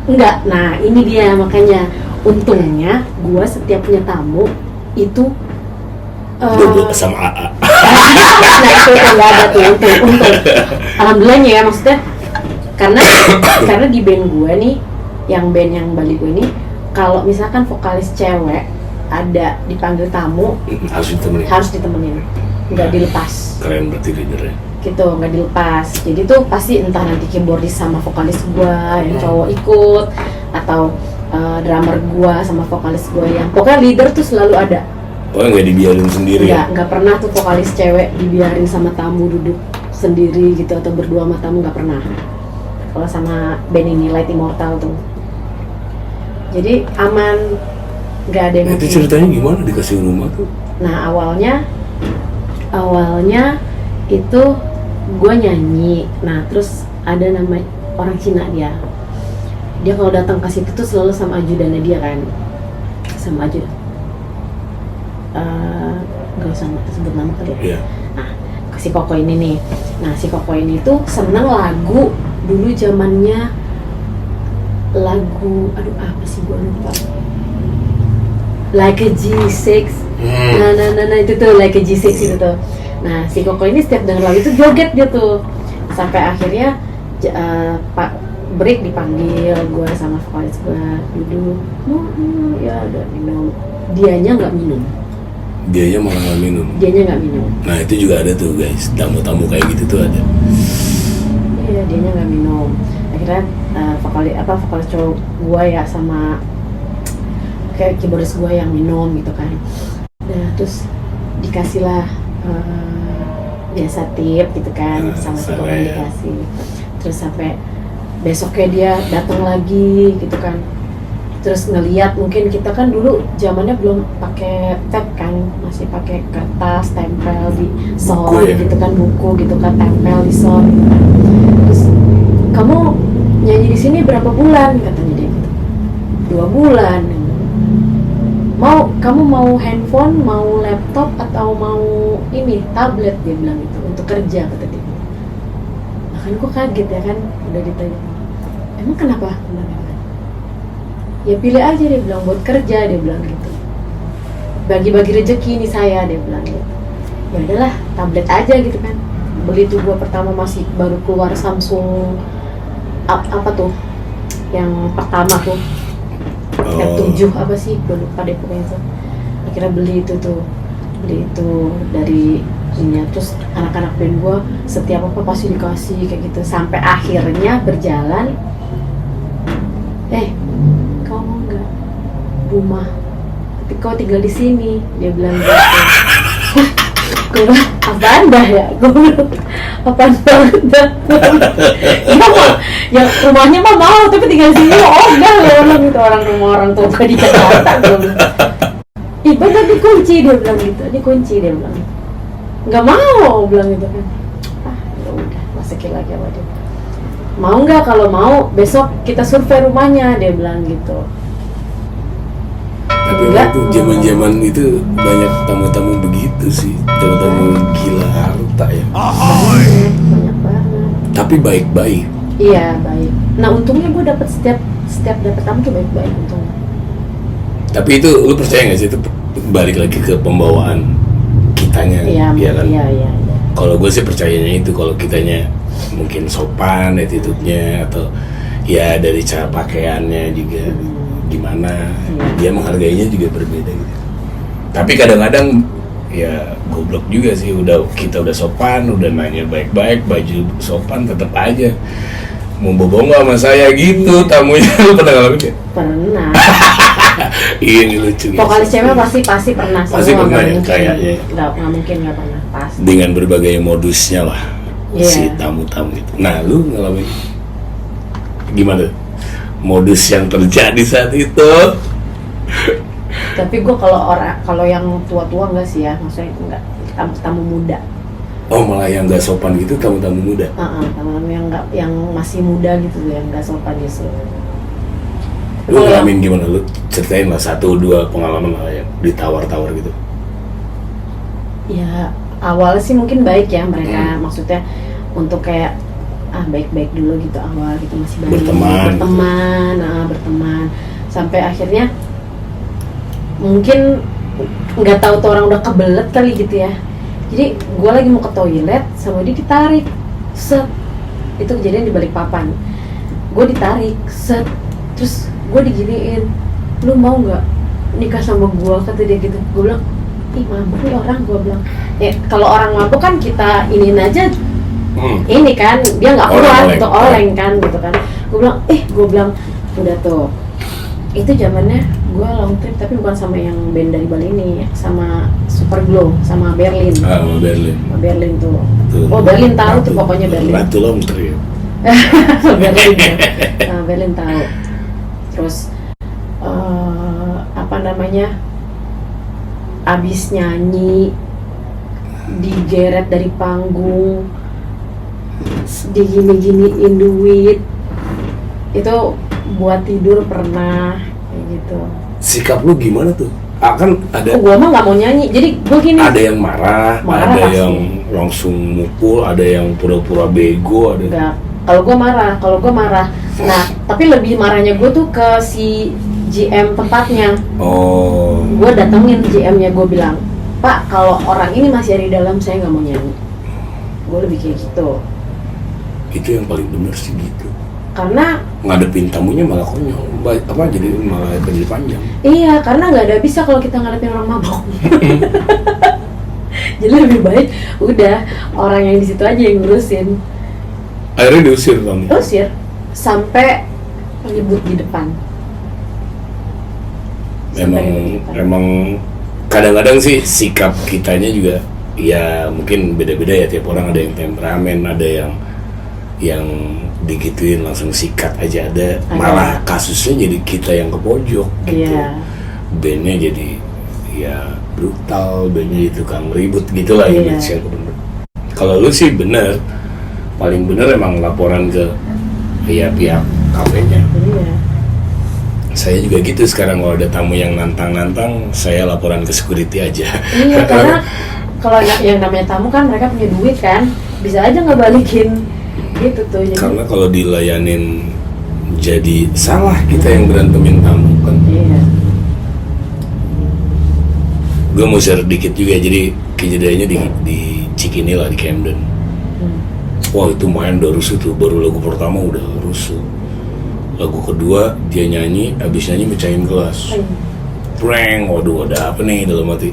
Enggak, nah ini dia makanya untungnya gue setiap punya tamu itu Duduk sama AA. nah itu nggak ada tuh untung alhamdulillahnya ya maksudnya karena di band gue nih yang band yang Bali gue ini kalau misalkan vokalis cewek ada dipanggil tamu Harus ditemenin. harus ditemenin nggak dilepas Keren berarti leadernya. gitu, nggak dilepas. Jadi tuh pasti entah nanti keyboardis sama vokalis gua yang cowok ikut atau drummer gua sama vokalis gua yang pokoknya leader tuh selalu ada. Pokoknya nggak dibiarin sendiri ya. Nggak pernah tuh vokalis cewek dibiarin sama tamu duduk sendiri gitu atau berdua sama tamu, nggak pernah. Kalau sama band ini Light Immortal tuh. Jadi aman, nggak ada yang Itu ceritanya gimana dikasih rumah tuh? Nah awalnya itu gue nyanyi, nah terus ada nama orang Cina dia kalau datang ke situ tuh selalu sama ajudannya dia kan, sama ajudan, nggak usah sebut nama kali ya. Iya. Nah si Koko ini nih, nah si Koko ini tuh seneng lagu dulu zamannya lagu, aduh apa sih gue lupa, Like a G6. Nah itu tuh Like a G6 itu tuh. Nah si Koko ini setiap denger lagu itu joget dia tuh. Sampai akhirnya Pak break dipanggil gue sama vokalis gue duduk. Ya udah minum. Dianya nggak minum. Dianya malah nggak minum. Dianya nggak minum. Nah itu juga ada tuh guys, tamu-tamu kayak gitu tuh ada. Iya dianya nggak minum. Akhirnya vokalis cowok gue ya sama kayak keyboardis gue yang minum gitu kan. Nah terus dikasihlah biasa tip gitu kan, sama si Koko dikasih. Terus sampai besoknya dia datang lagi gitu kan. Terus ngeliat mungkin kita kan dulu zamannya belum pakai tab kan, masih pakai kertas tempel di sol gitu kan, buku gitu kan tempel di sol gitu kan. Terus kamu nyanyi di sini berapa bulan katanya dia gitu. 2 bulan. Kamu mau handphone, mau laptop atau mau ini tablet, dia bilang gitu untuk kerja kata dia. Nah kan gue kaget ya kan, udah ditanya emang kenapa? Ya pilih aja dia bilang, buat kerja dia bilang gitu. Bagi-bagi rezeki nih saya dia bilang gitu. Ya udahlah tablet aja gitu kan. Beli tuh gua pertama masih baru keluar Samsung apa tuh yang pertama tuh. F7 apa sih, gue lupa deh pokoknya tuh. Akhirnya beli itu dari ini. Terus anak-anak band gue setiap apa pasti dikasih kayak gitu sampai akhirnya berjalan. Kau mau nggak rumah? Tapi kau tinggal di sini, dia bilang gitu. Gue bilang apaan dah ya? Gue bilang apaan banget dah? Ya rumahnya mah mau, tapi tinggal di sini oh enggak ya orang rumah orang tua di Jakarta. Gue bilang bener dikunci, dia bilang gitu, dikunci dia bilang. Nggak mau bilang gitu kan. Ya udah masukin lagi sama dia. Mau nggak? Kalau mau besok kita survei rumahnya, dia bilang gitu. Tapi enggak, waktu zaman itu banyak tamu-tamu begitu sih, tamu-tamu gila harta ya. banyak banget. Tapi baik-baik. Iya baik. Nah untungnya gue dapet setiap dapet tamu tuh baik-baik untungnya. Tapi itu lu percaya nggak sih itu balik lagi ke pembawaan kitanya, Iya ya kan? Iya. Kalau gue sih percayanya itu, kalau kitanya mungkin sopan attitude-nya atau ya dari cara pakaiannya juga gimana, dia menghargainya juga berbeda gitu. Tapi kadang-kadang ya goblok juga sih, kita udah sopan, udah nanya baik-baik, baju sopan, tetap aja mau bohong nggak sama saya gitu tamunya. Lu pernah ngalamin ya? Pernah. Ini lucu. Vokalis cewek pasti pernah. Pasti Semua pernah nggak ya, mungkin. kayaknya. Nggak mungkin nggak pernah pasti. Dengan berbagai modusnya lah si Iya. tamu-tamu itu. Nah, lu ngalamin gimana modus yang terjadi saat itu? Tapi gue kalau yang tua-tua enggak sih ya, maksudnya enggak tamu muda. Oh, malah yang nggak sopan gitu tamu-tamu muda. Tamu yang masih muda gitu yang nggak sopan justru. Lu ngalamin gimana? Lu ceritain lah 1-2 pengalaman lah yang ditawar-tawar gitu. Ya awalnya sih mungkin baik ya mereka, maksudnya untuk kayak baik-baik dulu gitu awal gitu, masih baik, berteman sampai akhirnya mungkin nggak tahu tuh orang udah kebelet kali gitu ya. Jadi gue lagi mau ke toilet sama dia ditarik, set, itu kejadian di Balikpapan. Gue ditarik, set, terus gue diginiin, lu mau nggak nikah sama gue, kata dia gitu. Gue bilang, ih mabuk nih orang, gue bilang. Ya kalau orang mabuk kan kita iniin aja, ini kan dia nggak kuat gitu, oleng kan gitu kan. Gue bilang udah tuh. Itu zamannya gue long trip tapi bukan sama yang band dari Bali ini, sama Superglow, sama Berlin. Sama Berlin. Sama Berlin tuh. Oh Berlin tahu tuh pokoknya Berlin. Ratu long trip. Berlin ya. Nah, Berlin tahu. Terus abis nyanyi digeret dari panggung, digini-giniin duit, itu buat tidur pernah kayak gitu. Sikap lu gimana tuh? Kan ada. Gua mah nggak mau nyanyi, jadi gua gini. Ada yang marah ada pasti. yang langsung mukul, ada yang pura-pura bego, ada. Enggak. Kalau gua marah. Nah, tapi lebih marahnya gua tuh ke si GM tempatnya. Oh. Gua datengin GM-nya, gua bilang, Pak, kalau orang ini masih ada di dalam, saya nggak mau nyanyi. Gua lebih kayak gitu. Itu yang paling bener sih gitu. Karena ngadepin tamunya malah konyol, jadi malah jadi panjang. iya, karena nggak ada bisa kalau kita ngadepin orang mabok. Jadi lebih baik udah orang yang di situ aja yang ngurusin. Akhirnya diusir kamu? Usir sampai ribut di depan. Emang kadang-kadang sih sikap kitanya juga ya mungkin beda-beda ya, tiap orang ada yang temperamen, ada yang digituin langsung sikat aja, ada malah kasusnya jadi kita yang ke pojok gitu. Iya. Bandnya jadi ya brutal, bandnya jadi tukang ribut gitu lah. Iya. Kalau lu sih bener, paling bener emang laporan ke pihak kafenya. Iya. Saya juga gitu sekarang, kalau ada tamu yang nantang-nantang, saya laporan ke security aja. Iya, karena kalau yang namanya tamu kan mereka punya duit kan, bisa aja nggak balikin gitu tuh. Jadi, karena kalau dilayanin jadi salah kita yang berantemin tamu kan. iya. Gue mau share dikit juga, jadi kejadiannya di Cikini lah, di Camden. Wah itu main udah rusuh tuh, baru lagu pertama udah rusuh. Lagu kedua dia nyanyi, abis nyanyi mecahin gelas. Prank, waduh ada apa nih dalam hati.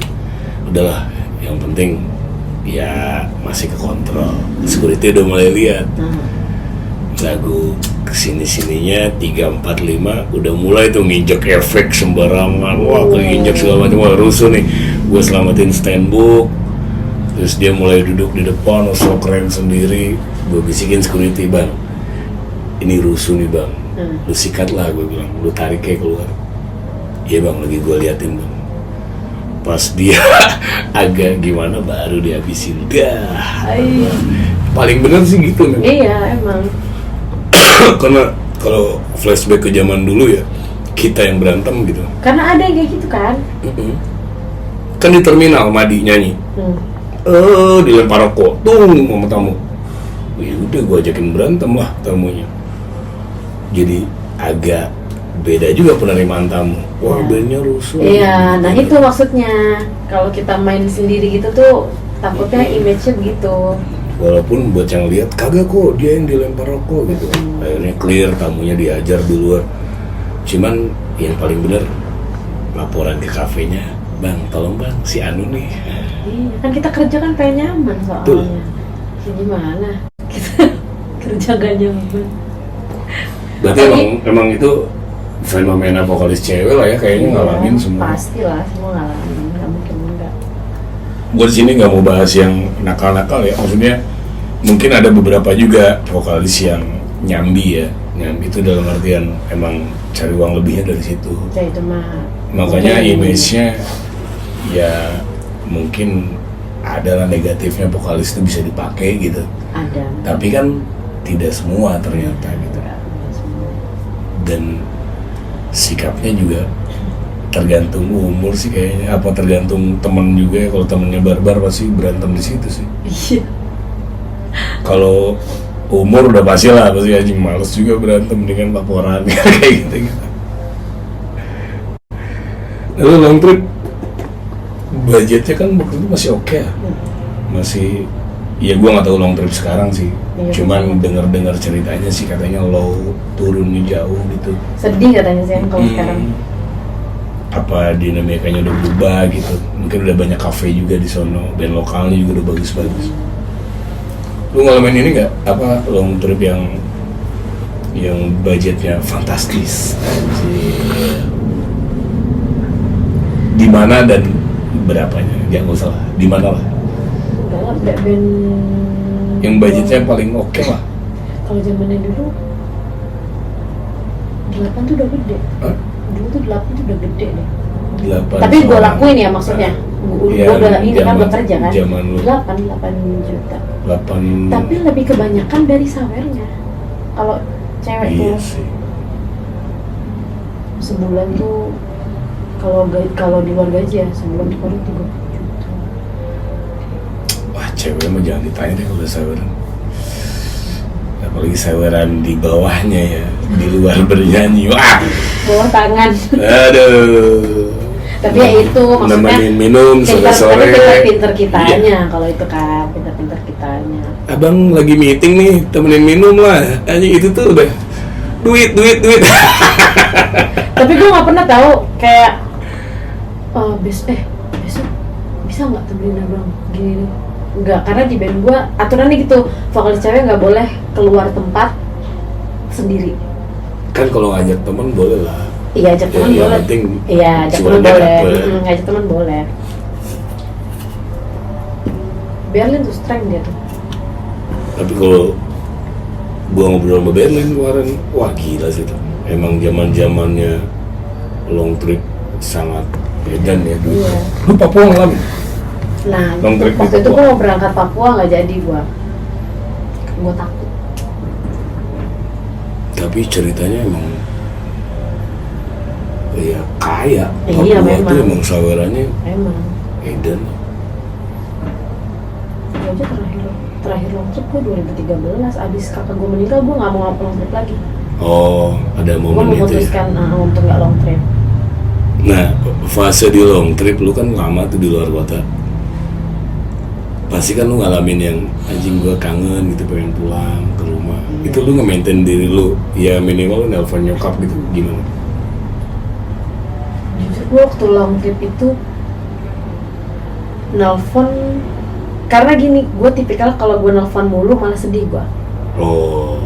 Udahlah, yang penting ya masih ke kontrol. Security udah mulai lihat. Lagu kesini-sininya 3, 4, 5 udah mulai tuh nginjek efek sembarangan. Wah keinjek segala macam, wah rusuh nih. Gue selamatin standbook. Terus dia mulai duduk di depan, so keren sendiri. Gue bisikin security, bang, ini rusuh nih bang, lu sikat lah, gue bilang, lu tarik kayak keluar. Iya bang, lagi gue liatin bang. Pas dia agak gimana baru dihabisin. Dah. Paling bener sih gitu memang. Iya emang. Karena kalau flashback ke zaman dulu ya, kita yang berantem gitu. Karena ada yang kayak gitu kan. Kan di terminal Madi nyanyi, dilempar rokok, sama tamu. Ya udah gue ajakin berantem lah tamunya. Jadi agak beda juga penerimaan tamu. Wah, bandnya rusuh. Iya, nah itu maksudnya. Kalau kita main sendiri gitu tuh takutnya image-nya begitu. Walaupun buat yang lihat kagak kok dia yang dilempar rokok gitu. Akhirnya clear, tamunya diajar duluan. Cuman yang paling bener laporan ke kafenya, bang tolong bang si Anu nih. Iya, kan kita kerja kan pengen nyaman soalnya. Ya, gimana? Kita kerja gak nyaman. Berarti emang itu fenomena vokalis cewek lah ya kayaknya ngalamin semua. Pastilah semua ngalamin, nggak mungkin enggak. Gue di sini nggak mau bahas yang nakal-nakal ya, maksudnya mungkin ada beberapa juga vokalis yang nyambi ya. Nyambi itu dalam artian emang cari uang lebihnya dari situ. Ya itu mah. Makanya image-nya ya mungkin adalah negatifnya vokalis itu bisa dipakai gitu. Ada. Tapi kan tidak semua ternyata gitu. Dan sikapnya juga tergantung umur sih kayaknya, apa tergantung temen juga ya. Kalau temennya barbar pasti berantem di situ sih. Iya. Kalau umur udah pasti lah, pasti anjing males juga berantem dengan laporan kayak gitu. Lalu long trip budgetnya kan waktu itu masih oke ya, masih ya gue nggak tahu long trip sekarang sih. Cuman dengar ceritanya sih katanya low, turunnya jauh gitu. Sedih katanya sih kalau sekarang. Apa dinamikanya udah berubah gitu, mungkin udah banyak kafe juga di sono, band lokalnya juga udah bagus-bagus. Lu ngalamin ini nggak, apa long trip yang budgetnya fantastis? Di mana dan berapanya? Jangan usah lah, di mana lah? Enggak lah, band yang budgetnya paling oke lah. Kalau zamannya dulu 8 tuh udah gede. Hah? Dulu tuh 8 tuh udah gede deh. 8 Tapi gue lakuin ya maksudnya. Gue udah ini kan udah kerja kan. 8 juta. 8. Tapi lebih kebanyakan dari sawernya. Kalau cewek iya tuh sih. sebulan tuh kalau di luar gaji ya sebulan tuh paling 3 juta. Wah, cewek mah jangan ditanya deh kalau saweran. Apalagi saweran di bawahnya ya, di luar bernyanyi. Wah, Bawah tangan. aduh. Tapi ya itu maksudnya nemenin minum sore-sore. Tapi pinter kitanya Iya. kalau itu kan pinter kitanya. Abang lagi meeting nih, temenin minum lah. Anjing itu tuh udah duit. Tapi gue nggak pernah tahu kayak besok bisa nggak temenin abang gini. Enggak, karena di band gue aturannya gitu, vokalis cewek nggak boleh keluar tempat sendiri. Kan kalau ngajak temen boleh lah. Iya, ajak teman boleh. Iya, ajak teman boleh. Ngajak teman boleh. Berlin tuh strength dia tuh. Tapi kalau gua ngobrol sama Berlin kemarin, wah gila sih tuh. Emang zamannya long trip sangat edan ya dulu. Iya. Lu Papua ngalamin? Nah, Long trip waktu di itu Papua. gue mau berangkat Papua nggak jadi gue takut. Tapi ceritanya emang ya kaya. Iya, Papua memang. tuh emang sawerannya Emang. edan. Gue aja terakhir long trip gue 2013, abis kakak gue meninggal gue nggak mau long trip lagi. Oh, ada Gue momen itu ya. memutuskan untuk nggak long trip. Nah, fase di long trip lu kan lama tuh di luar kota. Pasti kan lu ngalamin yang anjing gua kangen gitu, pengen pulang ke rumah. Itu lu nge-maintain diri lu, ya minimal lu nelpon nyokap gitu, gimana? Justru gue waktu long trip itu nelpon, karena gini, gue tipikal kalau gue nelpon mulu malah sedih gue. Oh,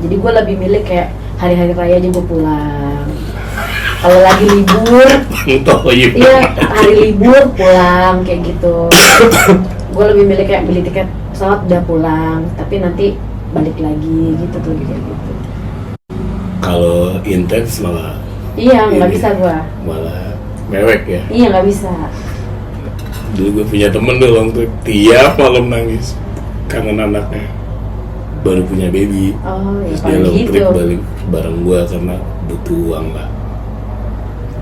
Jadi gue lebih milih kayak hari-hari raya aja gue pulang. Kalau lagi libur, iya hari libur pulang kayak gitu. Gue lebih milih kayak beli tiket pesawat udah pulang, tapi nanti balik lagi gitu tuh kayak gitu. kalau intens malah Iya, nggak ini, bisa gue. malah mewek ya. Iya, nggak bisa. Dulu gue punya temen tuh long trip, tiap malam nangis kangen anaknya, baru punya baby. Oh, ya Terus dia paling long gitu. trip balik bareng gua karena butuh uang lah.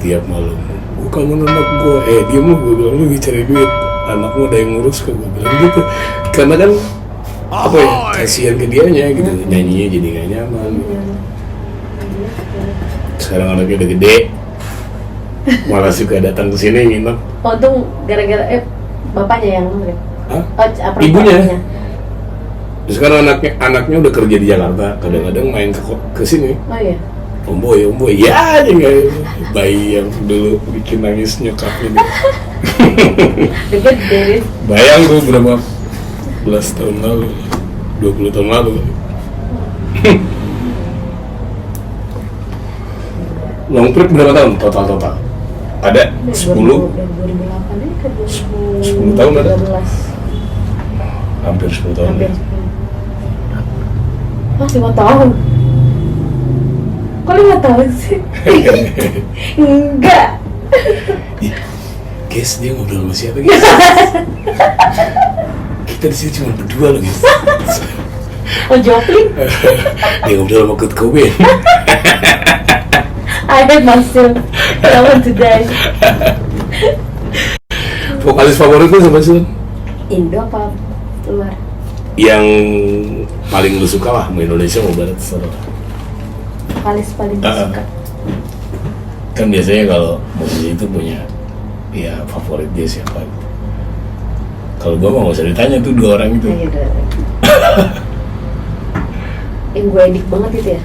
tiap malam, gue kangen anak gue, dia mau gue bilang lu cari duit, anakmu ada yang ngurus kok, gue bilang gitu, karena kan apa ya, kasihan ke dianya gitu, nyanyinya jadi gak nyaman gitu. Sekarang anaknya udah gede, malah suka datang ke sini nginep. Oh tuh gara-gara bapaknya yang nurut. Hah? Oh, Ibunya. Sekarang anaknya udah kerja di Jakarta, kadang-kadang main ke sini. Oh iya. Om boy, ya aja nggak bayi yang dulu bikin nangis nyokapnya. Deket dari. Bayang gue berapa belas tahun lalu, 20 tahun lalu. Long trip berapa tahun total? Ada 10? 2008 ya ke 10 tahun ada? 2013. Hampir 10 tahun. Hampir 10. Oh, 5 tahun. Kok 5 tahun sih? Enggak. Guys, dia ngobrol sama siapa guys? Kita di sini cuma berdua loh guys. Oh, Joplin? Dia ngobrol sama Kurt Cobain. I hate myself. I want to die. Vokalis favorit lu siapa sih? Indo apa luar? Yang paling lu suka lah, mau Indonesia mau barat terserah. Vokalis paling suka. Kan biasanya kalau musisi itu punya ya favorit dia siapa. Kalau gua mah nggak usah ditanya tuh dua orang itu. Iya, udah. Yang gue edik banget itu ya.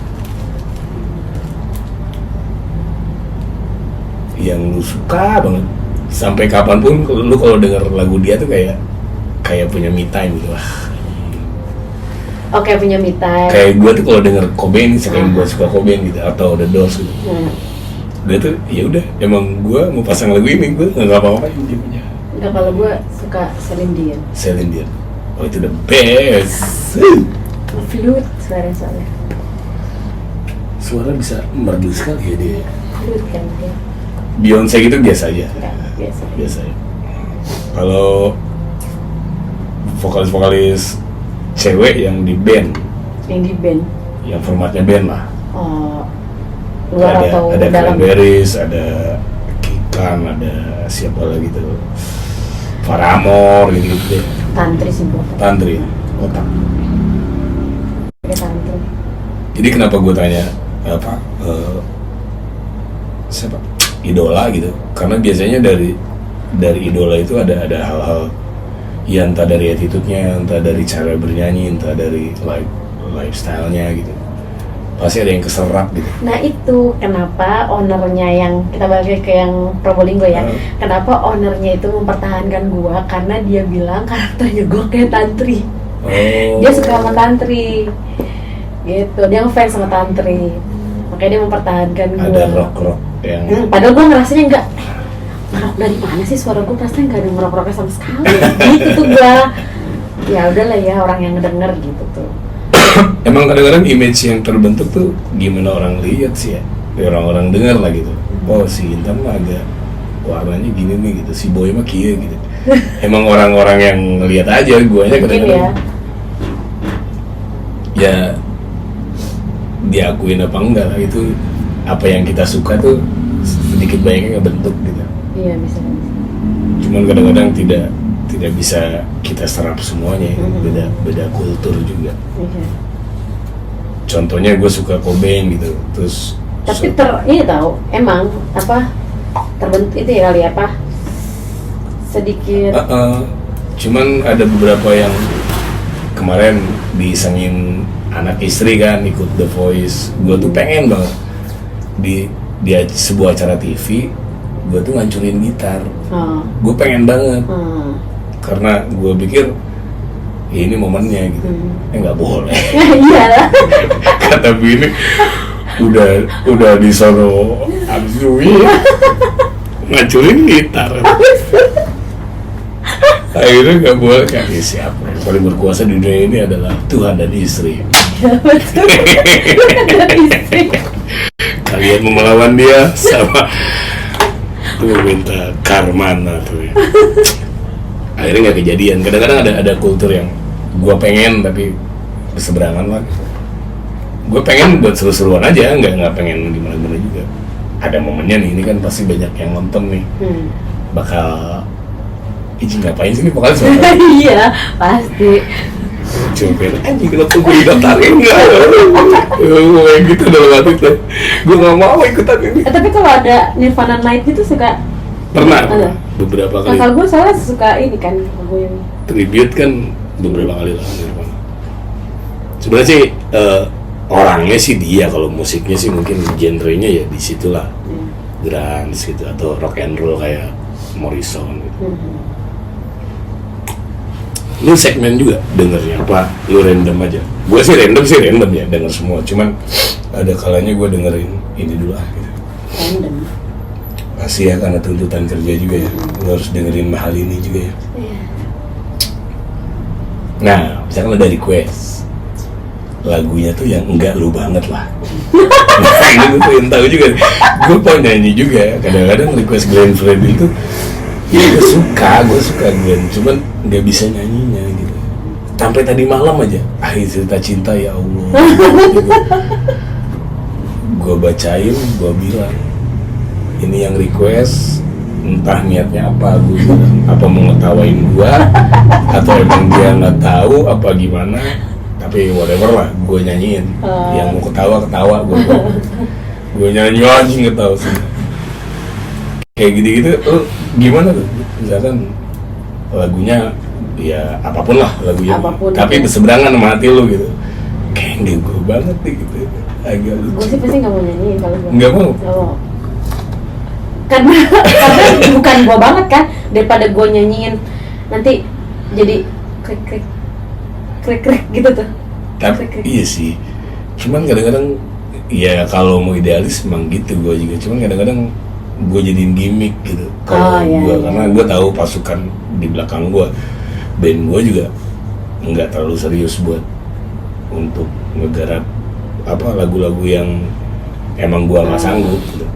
Yang lu suka banget sampai kapanpun lu kalau denger lagu dia tuh kayak punya me time gitu. Oke, punya me time. Kayak gue tuh kalau denger Cobain, saking gue suka Cobain gitu atau The Doors gitu. Dia tuh ya udah emang gue mau pasang lagu ini, gue nggak apa-apa dia punya. Enggak, kalau gue suka Celine Dion. Celine Dion, oh itu the best. Fluid suara-suara. Suara bisa merdu sekali ya dia. Fluid kan dia. Beyonce gitu biasa aja. Enggak, biasa. Biasa ya. Kalau vokalis cewek yang di band, Yang di band. yang formatnya band lah. Oh, luar atau ada dalam? Cranberries, ada Kikan, ada siapa lagi tuh, Paramore gitu deh. Tantri sih gue. Tantri, otak. Pakai tantri. Jadi kenapa gue tanya apa siapa idola gitu? Karena biasanya dari idola itu ada hal-hal ya, entah dari attitude-nya, entah dari cara bernyanyi, entah dari lifestyle-nya gitu. Pasti ada yang keserap gitu. Nah itu kenapa ownernya yang kita balik ke yang Probolinggo ya. Kenapa ownernya itu mempertahankan gua, karena dia bilang karakternya gua kayak Tantri. Oh. Dia suka sama Tantri. Gitu, dia ngefans sama Tantri. Makanya dia mempertahankan gua. Ada rock yang Padahal gua ngerasanya enggak. Ngerok dari mana sih suara gua, pasti enggak ada ngerok-ngeroknya sama sekali. Gitu tuh gua. Ya udahlah ya, orang yang ngedenger gitu tuh. emang kadang-kadang image yang terbentuk tuh gimana orang lihat sih ya, orang-orang dengar lah gitu. Oh si Intan mah agak warnanya gini nih gitu, si Boy mah kia gitu. Emang orang-orang yang ngelihat aja, guanya kadang-kadang ya diakuin apa enggak lah, itu apa yang kita suka tuh sedikit banyaknya ngebentuk gitu. Iya bisa. Cuman kadang-kadang tidak bisa kita serap semuanya, beda kultur juga. Iya. Contohnya gue suka Cobain gitu, terus Tapi ini tahu emang apa terbentuk itu ya kali apa sedikit. Cuman ada beberapa yang kemarin disengin anak istri kan ikut The Voice. Gue tuh pengen banget di sebuah acara TV, gue tuh ngancurin gitar. Gue pengen banget karena gue pikir ya ini momennya gitu. Nggak boleh. Iya lah. Kata bini udah disuruh absui ngancurin gitar. Akhirnya nggak boleh kan. Ya, siapa yang paling berkuasa di dunia ini adalah Tuhan dan istri. Kalian mau melawan dia sama tuh minta karmana tuh ya. Akhirnya nggak kejadian. Kadang-kadang ada kultur yang gue pengen tapi berseberangan lah. Gue pengen buat seru-seruan aja, nggak pengen gimana-gimana juga. ada momennya nih, ini kan pasti banyak yang nonton nih, bakal izin ngapain sih nih vokalis apa? Iya pasti. Coba anjing kenapa gue didaftarin enggak? Gue kayak gitu dalam hati tuh. Gue nggak mau ikutan ini. Tapi kalau ada Nirvana Night itu suka Pernah ada beberapa kali. kakak gue soalnya suka ini kan lagu yang Tribute kan beberapa kali lah Nirvana. Sebenarnya sih orangnya sih dia, kalau musiknya sih mungkin genrenya ya di situlah, grunge gitu atau rock and roll kayak Morrison gitu. Lu segmen juga dengernya apa? Lu random aja? Gue sih random ya, denger semua. Cuman ada kalanya gue dengerin ini dulu gitu. random. Pasti ya, karena tuntutan kerja juga ya. Lu harus dengerin mahal ini juga ya. Nah, misalkan ada request lagunya tuh yang enggak lu banget lah. Nah, ini gue pengen tahu juga. Gue pengen nyanyi juga ya. Kadang-kadang request Glenn Fredly itu ya gue suka Glenn, cuman nggak bisa nyanyinya gitu. Sampai tadi malam aja, akhir cerita cinta ya Allah. Gitu. Gue bacain, gue bilang ini yang request, entah niatnya apa, gue bilang apa mau ngetawain gue, atau emang dia nggak tahu apa gimana. Tapi whatever lah, gue nyanyiin. Yang mau ketawa gue nyanyi aja nggak tahu sih. Kayak gitu-gitu, lu gimana tuh? Misalkan lagunya ya apapun lah lagunya, Apapun, tapi ya. berseberangan sama hati lu gitu. Kayak nggak gue banget nih gitu, agak lucu. Gue sih pasti nggak mau nyanyiin kalau gue. Nggak mau? Nggak mau. Karena bukan gue banget kan, daripada gue nyanyiin nanti jadi krik gitu tuh. Tapi iya sih, cuman kadang-kadang ya kalau mau idealis emang gitu gue juga. Cuman kadang-kadang gue jadiin gimmick gitu kalau karena gue tahu pasukan di belakang gue, band gue juga nggak terlalu serius buat untuk ngegarap apa lagu-lagu yang emang gue nggak sanggup gitu.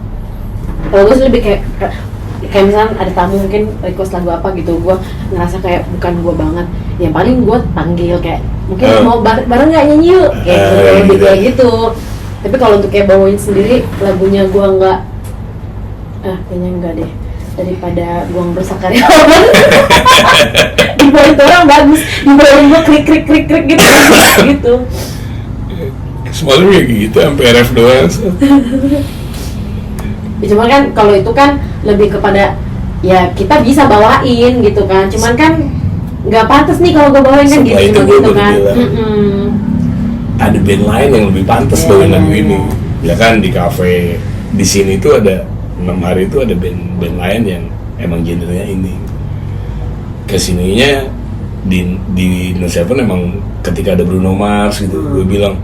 Kalau gue sih lebih kayak misalnya ada tamu mungkin request lagu apa gitu, gue ngerasa kayak bukan gue banget, yang paling gue panggil kayak mungkin mau bareng nggak nyanyi yuk kayak gitu, kayak gitu. Tapi kalau untuk kayak bawain sendiri lagunya gue nggak, kayaknya enggak deh, daripada gue ngerusak karyawan. Dibawain orang bagus, dibawain gue krik gitu. Semalam ya gitu, sampai RF doang. Ya, cuman kan kalau itu kan lebih kepada ya kita bisa bawain gitu kan, cuman kan nggak pantas nih kalau gue bawain kan setelah gitu itu kan. Ada band lain yang lebih pantas bawain lagu ini. Ya kan di kafe di sini tuh ada 6 hari itu ada band lain yang emang genrenya ini. Kesininya di Indonesia pun emang ketika ada Bruno Mars gitu, gue bilang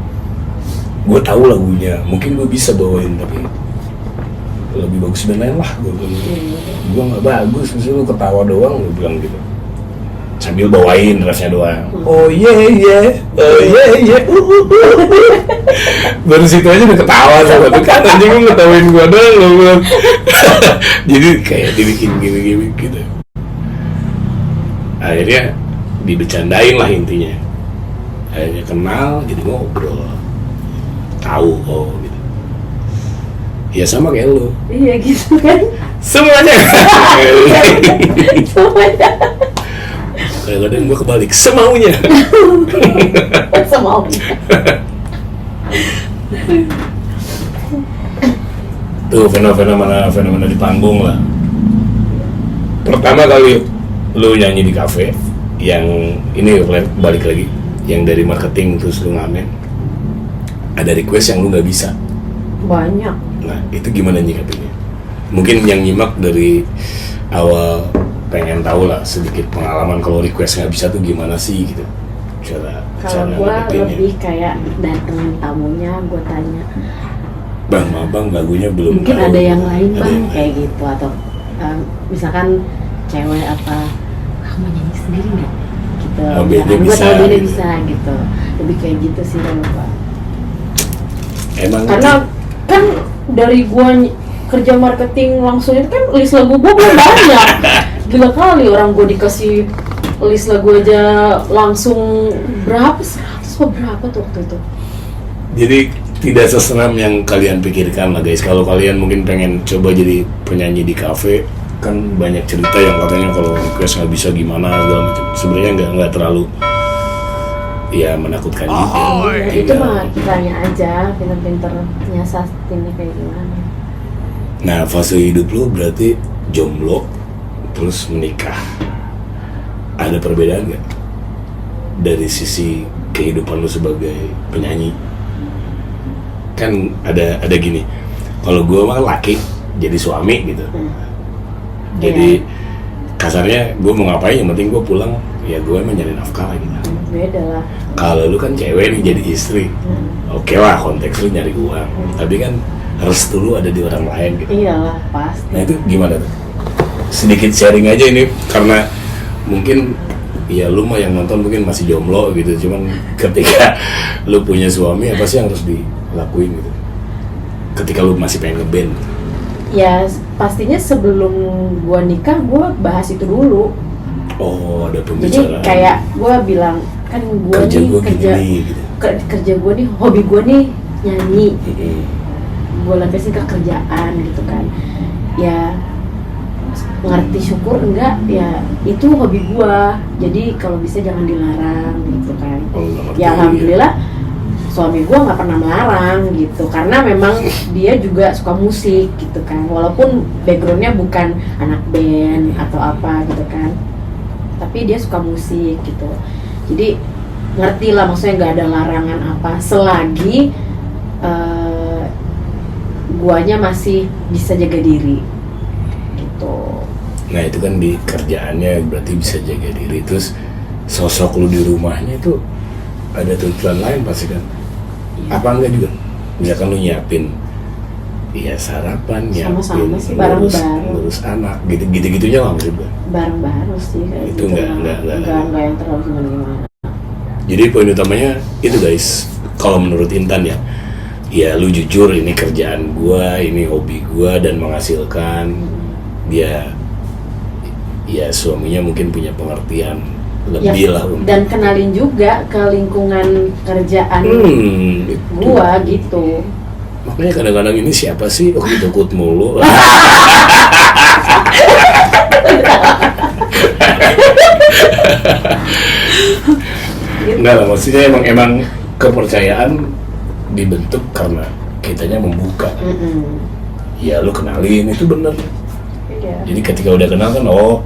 gue tahu lagunya, mungkin gue bisa bawain tapi lebih bagus band lain lah, gue bilang. Gue nggak bagus, mesti lu ketawa doang, gue bilang gitu. Sambil bawain refnya doang. Oh yeah, baru situ aja udah ketawa sama tuh kan, anjing lu ngetawain gua doang lu bilang. Jadi kayak dibikin gini gitu. Akhirnya dibecandain lah intinya. Akhirnya kenal, jadi ngobrol. Tahu gitu. Ya sama kayak lu. Iya gitu kan. Semuanya. Semuanya. Kadang-kadang gue kebalik, semaunya. Semaunya. Tuh fenomena di panggung lah. Pertama kali lu nyanyi di kafe, yang ini balik lagi, yang dari marketing terus lu ngamen, ada request yang lu nggak bisa. Banyak. Nah itu gimana nyikapinnya? Mungkin yang nyimak dari awal pengen tahu lah sedikit pengalaman kalau request nggak bisa tuh gimana sih gitu. Kalau gue lebih kayak datengin tamunya, gue tanya, Bang, lagunya belum mungkin tahu. ada yang lain Ada bang yang kayak lain. gitu, atau misalkan cewek apa, kamu nyanyi sendiri nggak gitu. Oh, bandnya gue bisa, tahu dia gitu. bisa gitu, lebih kayak gitu sih kalau gue. Emang Karena kan dari gue kerja marketing langsung itu kan list lagu gue belum banyak. Gila kali orang gue dikasih list lagu aja langsung berapa? 100 berapa tuh waktu itu? jadi tidak seseram yang kalian pikirkan lah guys. Kalau kalian mungkin pengen coba jadi penyanyi di kafe, kan banyak cerita yang katanya kalau request nggak bisa gimana segala macam. Sebenarnya nggak terlalu ya menakutkan gitu. Itu mah kitanya aja, pinter-pinter nyiasatinnya kayak gimana. Nah, fase hidup lu berarti jomblo terus menikah. Ada perbedaan nggak dari sisi kehidupan lu sebagai penyanyi? Kan ada gini, kalau gue mah laki jadi suami gitu, jadi kasarnya gue mau ngapain yang penting gue pulang ya gue emang nyari nafkah gitu. Beda lah. Kalau lu kan cewek nih jadi istri, oke lah konteks lu nyari uang, tapi kan restu lu ada di orang lain gitu. Iyalah pasti. Nah itu gimana tuh? Sedikit sharing aja ini karena mungkin ya lu mah yang nonton mungkin masih jomblo gitu, cuman ketika lu punya suami apa sih yang harus dilakuin gitu ketika lu masih pengen ngeband? Ya pastinya sebelum gua nikah gua bahas itu dulu. Oh, ada Jadi pembicaraan. kayak gua bilang kan gua kerja nih gua kerja gini gitu. kerja gua nih, hobi gua nih nyanyi. Gue lampiasin ke kerjaan gitu kan, ya ngerti syukur enggak ya itu hobi gua, jadi kalau bisa jangan dilarang gitu kan. Ya alhamdulillah suami gua nggak pernah melarang gitu, karena memang dia juga suka musik gitu kan, walaupun backgroundnya bukan anak band atau apa gitu kan, tapi dia suka musik gitu, jadi ngerti lah maksudnya nggak ada larangan apa selagi guanya masih bisa jaga diri gitu. Nah itu kan di kerjaannya berarti bisa jaga diri, terus sosok lu di rumahnya itu ada tujuan lain pasti kan? Apa enggak juga? Misalkan lu nyiapin ya sarapan, Sama-sama sih, ngurus bareng-bareng. ngurus anak, gitu-gitunya lah maksud gue. Bareng-bareng sih kayak Itu gitu. enggak yang terlalu gimana-gimana. Jadi poin utamanya itu guys, kalau menurut Intan ya lu jujur ini kerjaan gua, ini hobi gua dan menghasilkan. Dia ya suaminya mungkin punya pengertian lebih lah dan kenalin juga ke lingkungan kerjaan itu. gua gitu. Makanya kadang-kadang ini siapa sih ikut mulu. Enggak lah, maksudnya emang kepercayaan dibentuk karena kitanya membuka. Ya lu kenalin itu bener. Iya. Jadi ketika udah kenal kan, oh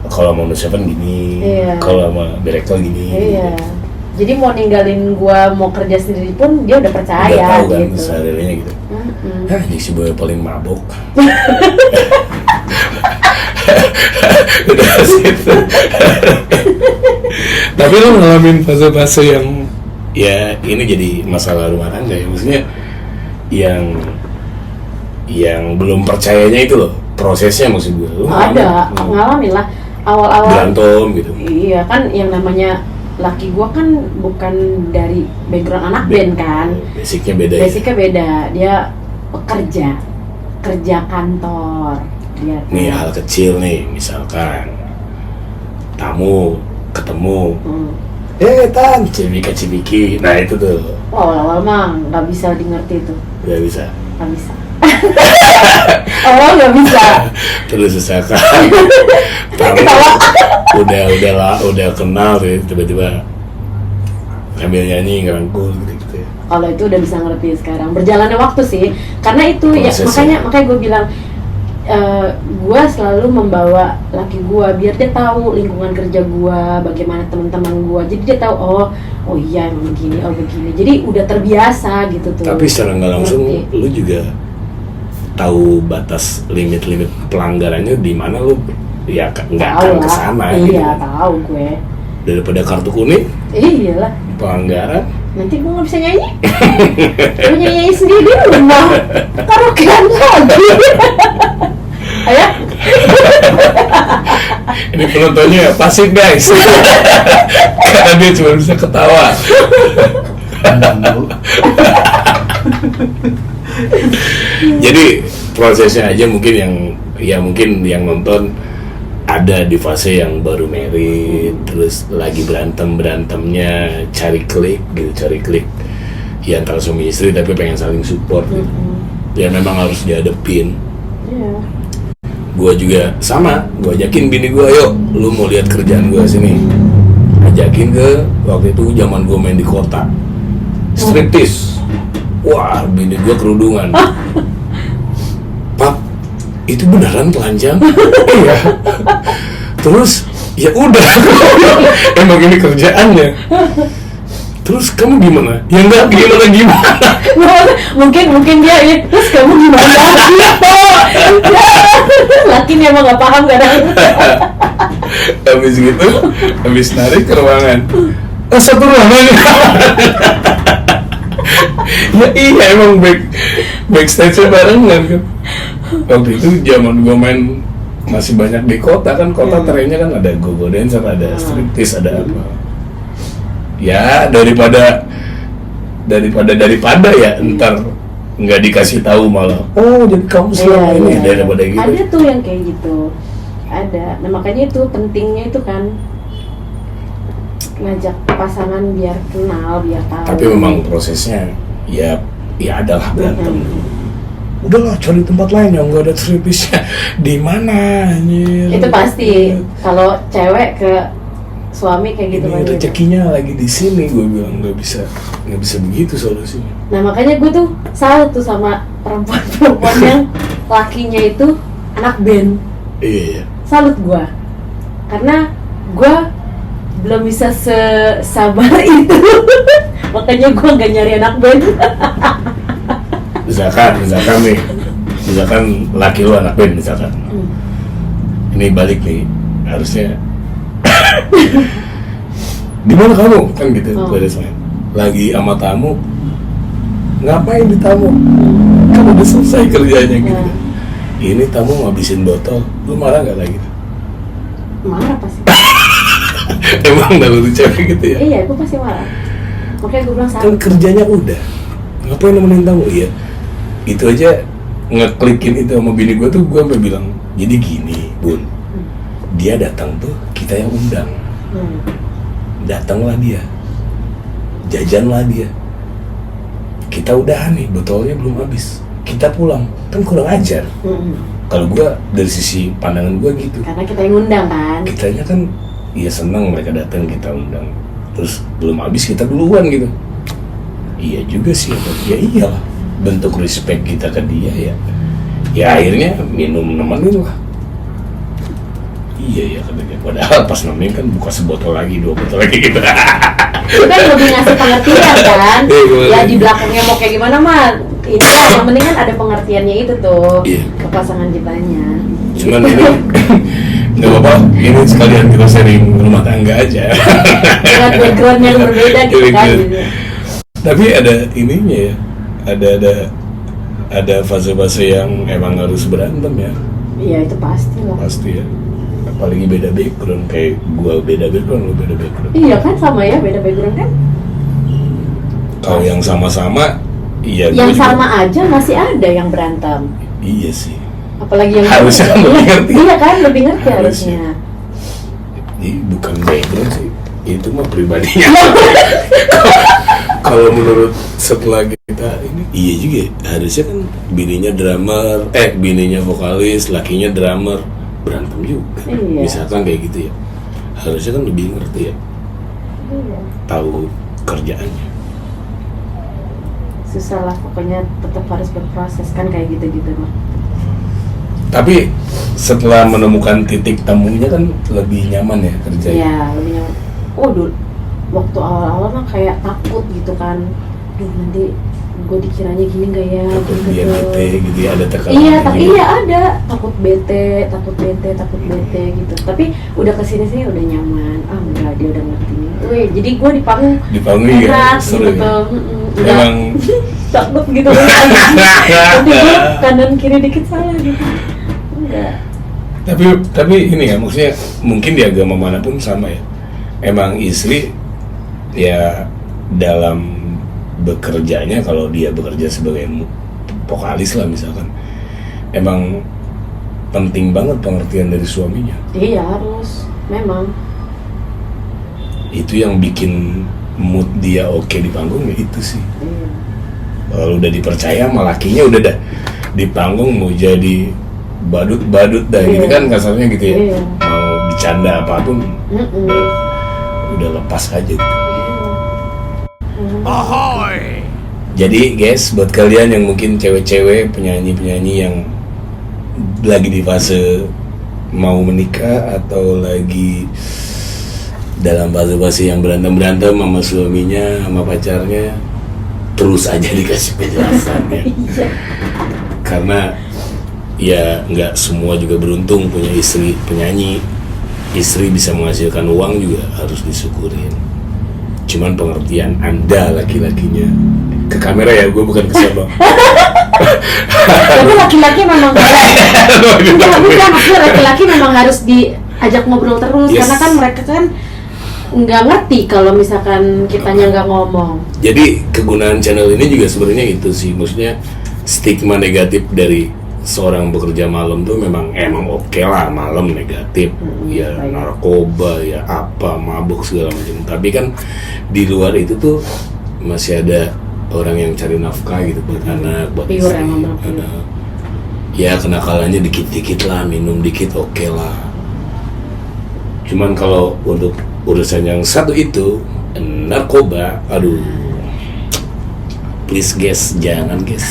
kalau sama Seven gini, kalau sama direktur gini. Iya. Jadi mau ninggalin gua mau kerja sendiri pun dia udah percaya Udah tahu kan gitu. sehariannya gitu. Hah, ini si boy paling mabok. Udah situ. Tapi lu ngalamin fase-fase yang ya ini jadi masalah rumah tangga ya, maksudnya yang belum percayanya itu loh, prosesnya maksud gue. Lu Ada, ngalamin lah awal-awal. berantem gitu. Iya kan, yang namanya laki gua kan bukan dari background anak band kan. Basicnya beda. Basicnya beda, dia pekerja, kerja kantor. Dia Nih hal kecil nih, misalkan tamu ketemu, Tan, cimiki, nah itu tuh. awal-awal mah nggak bisa di ngerti itu, Gak bisa. nggak bisa. Awal nggak bisa. Terus misalkan tamu udah kenal tuh, tiba-tiba sambil nyanyi ngerangkul gitu ya. Kalau itu udah bisa ngerti sekarang, berjalannya waktu sih, karena itu ya Prosesnya. makanya gue bilang gue selalu membawa laki gue biar dia tahu lingkungan kerja gue, bagaimana teman-teman gue, jadi dia tahu oh iya emang begini, begini, jadi udah terbiasa gitu tuh. Tapi secara nggak langsung Ngerti. lu juga tahu batas limit pelanggarannya di mana lu ya nggak Tahu akan lah. kesana Iya gitu. tahu gue. Daripada kartu kuning Iyalah, pelanggaran. nanti gue nggak bisa nyanyi. Gue nyanyi sendiri di rumah, karaokean lagi. Ayo. Ini penontonnya pasif guys. Karena dia cuma bisa ketawa. Jadi prosesnya aja mungkin yang nonton ada di fase yang baru married, terus lagi berantemnya cari klik. ya antara suami istri tapi pengen saling support gitu. Ya memang harus dihadepin. Iya. Gue juga sama, gue ajakin bini gue, yuk lu mau lihat kerjaan gue sini. Ajakin ke, waktu itu zaman gue main di kota, striptease. Wah, bini gue kerudungan. Pap, itu beneran telanjang? Iya. Terus ya udah, emang ini kerjaannya. Terus kamu gimana? Ya enggak gimana? mungkin dia ya, terus kamu gimana? Lakinya emang nggak paham kadang. Habis gitu, habis narik ke ruangan. Satu ruangan. Ya iya emang backstage barengan kan. Waktu itu zaman gue main masih banyak di kota kan, kota trennya kan ada go-go dancer, ada striptease, ada apa. Ya daripada ya ntar nggak dikasih tahu malah jadi kamu selama ini daripada gitu. Ada tuh yang kayak gitu, ada. Nah makanya itu pentingnya itu kan ngajak pasangan biar kenal, biar tahu. Tapi memang prosesnya ya adalah berantem. Udahlah cari tempat lain yang nggak ada striptease-nya. Di mana anjir? Itu pasti kalau cewek ke suami kayak gitu. Ini rezekinya lagi di sini, gue bilang nggak bisa begitu solusinya. Nah makanya gue tuh salut tuh sama perempuan yang lakinya itu anak band. Iya. Salut gue, karena gue belum bisa sesabar itu. Makanya gue nggak nyari anak band. misalkan laki lu anak band misalkan. Ini balik nih, harusnya di mana kamu kan gitu. Gue ada main lagi sama tamu, ngapain di tamu, kamu udah selesai kerjanya gitu. Ini tamu ngabisin botol, lu marah nggak lagi? Marah pasti. Emang dari cewek gitu ya? Iya, gue pasti marah. Makanya gue bilang kan kerjanya udah, ngapain nemenin tamu? Iya, itu aja ngeklikin itu sama bini gue tuh, gue sampai bilang jadi gini bun, dia datang tuh kita yang undang. Datanglah dia, jajanlah dia, kita udahan nih, botolnya belum habis, kita pulang, kan kurang ajar. Kalau gue dari sisi pandangan gue gitu, karena kita yang undang kan, kitanya kan ya senang mereka datang, kita undang, terus belum habis kita duluan gitu. Iya juga sih, ya iyalah, bentuk respect kita ke dia ya akhirnya minum nemenin lah. Iya ya katanya, padahal pas nemenin kan buka sebotol lagi, 2 botol lagi gitu. Itu kan lebih ngasih pengertian kan. Ya di belakangnya mau kayak gimana mah, itu yang penting kan ada pengertiannya itu tuh ke pasangan kitanya. Cuman ini nggak apa-apa, ini sekalian kita sharing rumah tangga aja. Dengan background yang berbeda gitu kan. Tapi ada ininya ya, ada fase-fase yang emang harus berantem ya. Iya itu pasti lah. Pasti ya. Apalagi beda background, kayak gua beda background, lu beda background. Iya kan, sama ya, beda background kan. Kalau yang sama-sama, iya. Yang sama aja masih ada yang berantem. Iya sih. Apalagi yang harusnya lebih ngerti. Iya kan, lebih ngerti harusnya. Ini bukan background sih, itu mah pribadinya. Kalau menurut setelah kita ini, iya juga ya, harusnya kan bininya drummer, bininya vokalis, lakinya drummer, berantem juga. Iya. Misalkan kayak gitu ya, harusnya kan lebih ngerti ya. Iya. Tahu kerjaannya. Susah lah, pokoknya tetap harus berproses kan kayak gitu-gitu mah. Tapi setelah menemukan titik temunya kan lebih nyaman ya kerjanya. Iya, lebih nyaman. Oh dulu waktu awal-awal mah kayak takut gitu kan. Duh nanti gue dikiranya gini nggak ya? Takut dia bete gitu ya, ada tekanan. Iya, iya ada. Takut bete gitu. Tapi udah kesini udah nyaman. Enggak, dia udah ngerti. Jadi gue di panggung ya, seru gitu. Ya? Emang takut gitu. Nanti gue kanan kiri dikit salah gitu. Enggak. Tapi ini ya, maksudnya mungkin di agama manapun sama ya. Emang istri ya dalam bekerjanya, kalau dia bekerja sebagai vokalis lah misalkan, emang penting banget pengertian dari suaminya. Iya harus, memang. Itu yang bikin mood dia oke di panggung ya itu sih. Kalau udah dipercaya sama lakinya udah dah di panggung mau jadi badut dah gitu kan kasarnya gitu ya. Mau bercanda apapun udah lepas aja gitu. Ahoy! Jadi guys, buat kalian yang mungkin cewek-cewek penyanyi-penyanyi yang lagi di fase mau menikah atau lagi dalam fase-fase yang berantem sama suaminya, sama pacarnya, terus aja dikasih penjelasan ya. Karena ya nggak semua juga beruntung punya istri penyanyi. Istri bisa menghasilkan uang juga harus disyukurin. Cuman pengertian Anda laki-lakinya ke kamera ya, gue bukan ke siapa. Tapi laki-laki memang bukan maksudnya laki-laki memang harus diajak ngobrol terus karena kan mereka kan nggak ngerti kalau misalkan kitanya nggak ngomong. Jadi kegunaan channel ini juga sebenarnya itu sih, maksudnya stigma negatif dari seorang bekerja malam tuh memang oke lah, malam negatif, ya narkoba, ya apa, mabuk segala macam. Tapi kan di luar itu tuh masih ada orang yang cari nafkah gitu buat anak, buat istri. Ya kenakalannya dikit-dikit lah, minum dikit oke lah. Cuman kalau untuk urusan yang satu itu narkoba, aduh, please guys, jangan guys.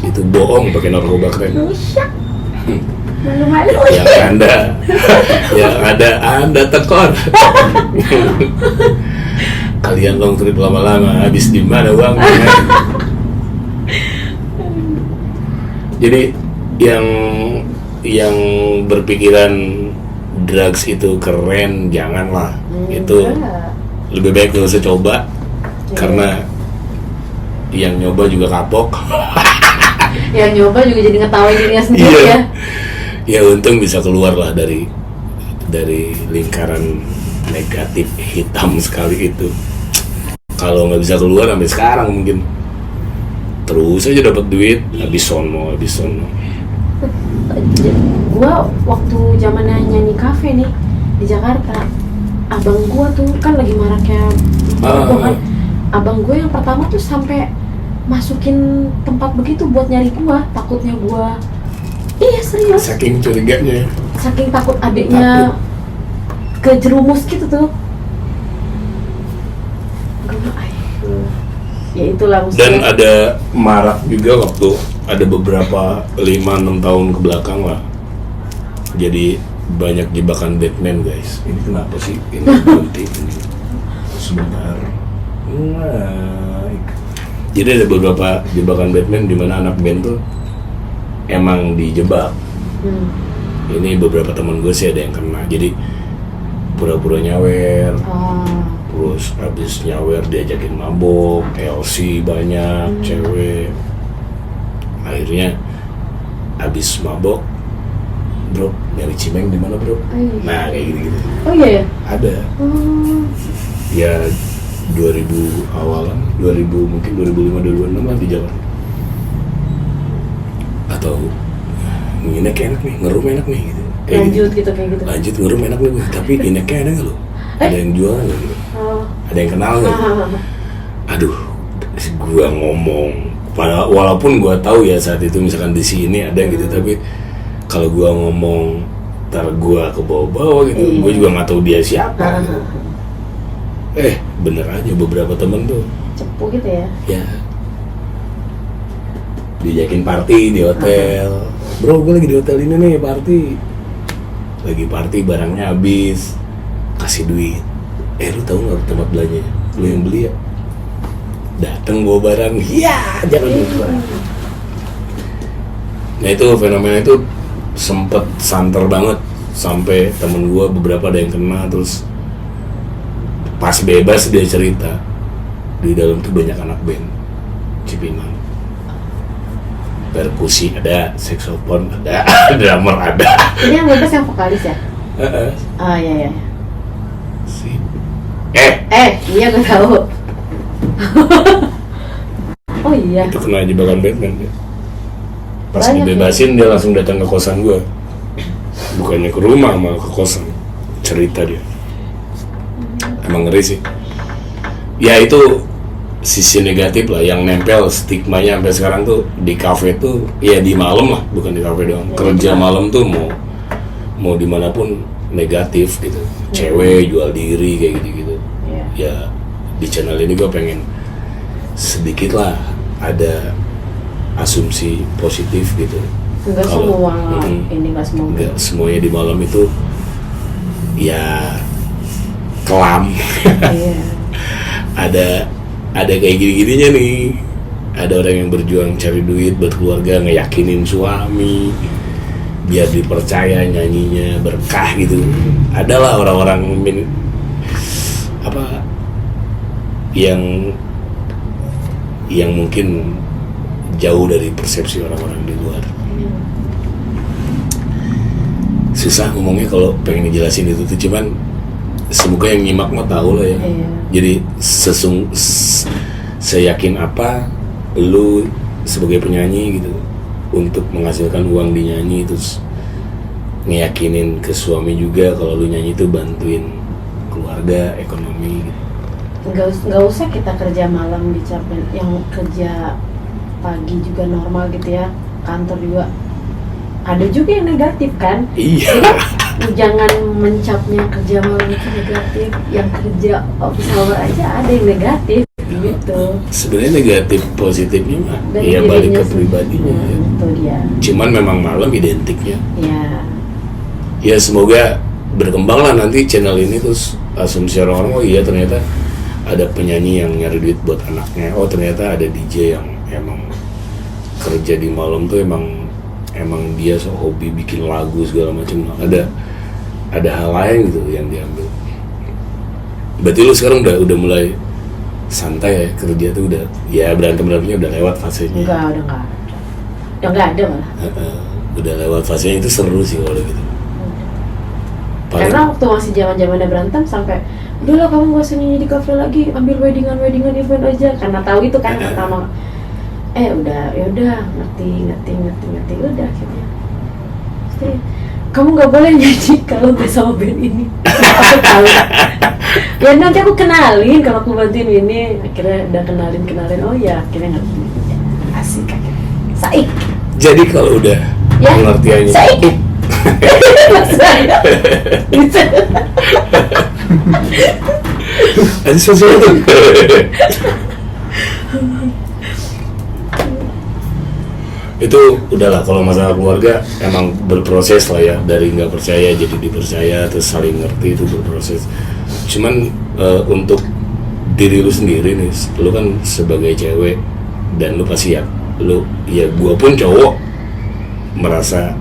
Itu bohong pakai narkoba keren. Malu-malu. yang anda tekor. Kalian long trip lama-lama habis di mana uangnya? Jadi yang berpikiran drugs itu keren, janganlah. Itu lebih baik nggak usah coba, karena yang nyoba juga kapok. Yang nyoba juga jadi ngetawain dirinya sendiri ya. Ya untung bisa keluar lah dari lingkaran negatif hitam sekali itu. Kalau nggak bisa keluar sampai sekarang mungkin terus aja dapat duit, habis sono. Gua waktu zamannya nyanyi kafe nih di Jakarta, abang gua tuh kan lagi maraknya kan. Abang gue yang pertama tuh sampai masukin tempat begitu buat nyari gua, takutnya gua. Iya serius. Saking curiganya. Saking takut adiknya kejerumus gitu tuh. Ya itulah maksudnya. Dan ada marak juga waktu ada beberapa 5-6 tahun ke belakang lah. Jadi banyak jebakan Batman guys. Ini kenapa sih? Ini berhenti ini. Sebentar. Jadi ada beberapa jebakan Batman di mana anak band tuh emang dijebak. Ini beberapa teman gue sih ada yang kena. Jadi pura-pura nyawer. Terus habis nyawer diajakin mabok, LC banyak, cewek. Akhirnya habis mabok, bro, nyari cimeng di mana bro? Nah kayak gitu-gitu. Oh iya ya? Ada. Ya 2000 awalan, 2000 mungkin 2005 2006 lah di Jakarta. Atau nginek enak nih, ngerum enak nih gitu. Lanjut gitu kayak gitu. Lanjut ngerum enak nih, tapi ineknya ada nggak lo? Ada yang jual nggak gitu? Ada yang kenal nggak? Aduh, gua ngomong, walaupun gua tahu ya saat itu misalkan di sini ada gitu, tapi kalau gua ngomong, ntar gua ke bawah-bawah gitu, gua juga nggak tahu dia siapa. Gitu. Bener aja beberapa temen tuh cepu gitu ya? Ya, diajakin party di hotel. Bro, gue lagi di hotel ini nih party. Lagi party barangnya habis, kasih duit. Lu tahu nggak tempat belanja? Lu yang beli ya? Dateng bawa barang, ya jangan lupa. Nah itu fenomena itu sempet santer banget sampai temen gue beberapa ada yang kena. Terus pas bebas dia cerita di dalam tuh banyak anak band Cipinang, perkusi ada, saxophone ada, drummer ada. Ini yang bebas yang vokalis ya? Iya. Iya gue tahu. Oh iya. Itu kena jebakan Batman ya. Pas Banyak dibebasin dia langsung datang ke kosan gue. Bukannya ke rumah, malah ke kosan. Cerita dia. Emang ngeri sih. ya itu sisi negatif lah yang nempel stigmanya sampai sekarang tuh di kafe tuh ya di malam lah, bukan di kafe doang, kerja malam tuh mau dimanapun negatif gitu, cewek jual diri kayak gitu-gitu. Ya di channel ini gue pengen sedikit lah ada asumsi positif gitu. Enggak semua ini enggak semua. Enggak semuanya di malam itu ya kelam. ada kayak gini-gininya nih. Ada orang yang berjuang cari duit buat keluarga, ngeyakinin suami biar dipercaya nyanyinya berkah gitu. Adalah orang-orang yang mungkin jauh dari persepsi orang-orang di luar. Susah ngomongnya kalau pengen dijelasin itu tuh, cuman semoga yang nyimak mah tahu lah ya. Jadi seyakin apa lu sebagai penyanyi gitu untuk menghasilkan uang di nyanyi, terus ngeyakinin ke suami juga kalau lu nyanyi itu bantuin keluarga, ekonomi gitu. Nggak usah kita kerja malam dicapin, yang kerja pagi juga normal gitu ya, kantor juga ada juga yang negatif kan. Iya. Jangan mencapnya kerja malam itu negatif, yang kerja office hour aja ada yang negatif gitu. Sebenarnya negatif positifnya mah ya balik ke pribadinya. Itu dia. Cuman memang malam identiknya. Ya. Ya semoga berkembang lah nanti channel ini, terus asumsi orang-orang oh iya ternyata ada penyanyi yang nyari duit buat anaknya, oh ternyata ada DJ yang emang kerja di malam tuh emang dia hobi bikin lagu segala macam. Ada hal lain gitu yang diambil. Berarti lu sekarang udah mulai santai ya, kerja tuh udah ya berantemnya udah lewat fasenya. Udah nggak ada malah. Udah lewat fasenya, itu seru sih kalau gitu. Karena waktu masih zamannya berantem sampai udah lah kamu gak usah nyanyi di kafe lagi, ambil weddingan event aja, karena tahu itu kan pertama. Udah ngerti udah akhirnya. Jadi, kamu nggak boleh nyanyi kalau nggak sama band ini. Aku tahu. Ya nanti aku kenalin kalau aku bantuin ini. Akhirnya udah kenalin. Oh ya akhirnya ngerti. Asik akhirnya. Saik. Jadi kalau udah pengertiannya. Saik. Bisa. Ada sesuatu. Itu udahlah, kalau masalah keluarga emang berproses lah ya, dari nggak percaya jadi dipercaya, terus saling ngerti, itu berproses. Cuman untuk diri lu sendiri nih, lu kan sebagai cewek dan lu pasti gua pun cowok merasa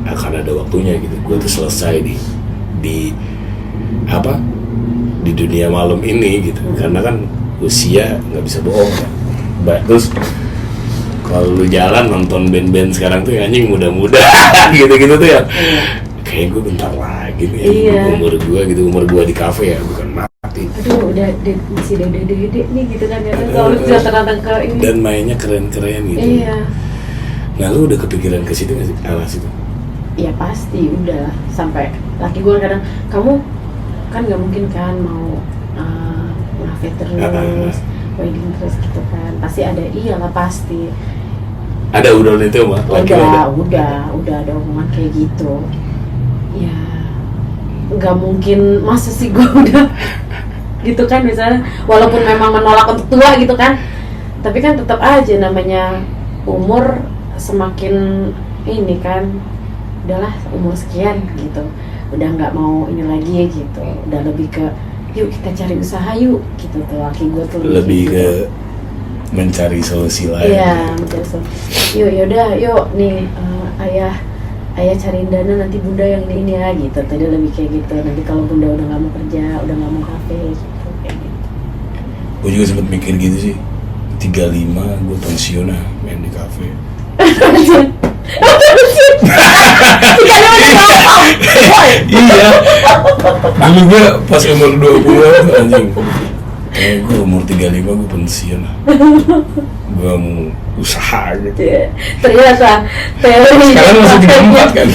akan ada waktunya gitu, gua tuh selesai di dunia malam ini gitu, karena kan usia nggak bisa bohong kan. Terus kalau lu jalan nonton band-band sekarang tuh anjing muda-muda gitu-gitu tuh ya kayak gue bentar lagi nih umur gue di kafe ya bukan mati. Aduh udah masih dede nih gitu kan ya, kalau bisa terang ke ini dan mainnya keren-keren gitu. Nah lu udah kepikiran ke situ nggak sih, alas itu? Ya pasti udah, sampai laki gue kadang, kamu kan nggak mungkin kan mau ngafe terus wedding terus gitu kan, pasti ada. Iyalah pasti ada udah itu mah udah ada omongan kayak gitu ya. Nggak mungkin masa sih gue udah gitu kan, misalnya walaupun memang menolak untuk tua gitu kan, tapi kan tetap aja namanya umur semakin ini kan, udahlah umur sekian gitu, udah nggak mau ini lagi gitu, udah lebih ke yuk kita cari usaha yuk gitu tuh laki gue tuh lebih gitu. Ke mencari solusi lain. Iya, mencari solusi. Yuk nih ayah cariin dana, nanti bunda yang ini ya gitu. Tadi lebih kayak gitu. Nanti kalau bunda udah nggak mau kerja, udah nggak mau kafe gitu kayak gitu. Gue juga sempet mikir gitu sih. 35 gue pensiun lah main di kafe. Iya. Dulu gue pas umur 20 anjing. Kayak gue umur 35 gue pensiun lah. Gue mau usaha gitu. Ternyata teori sekarang masih 34 kan?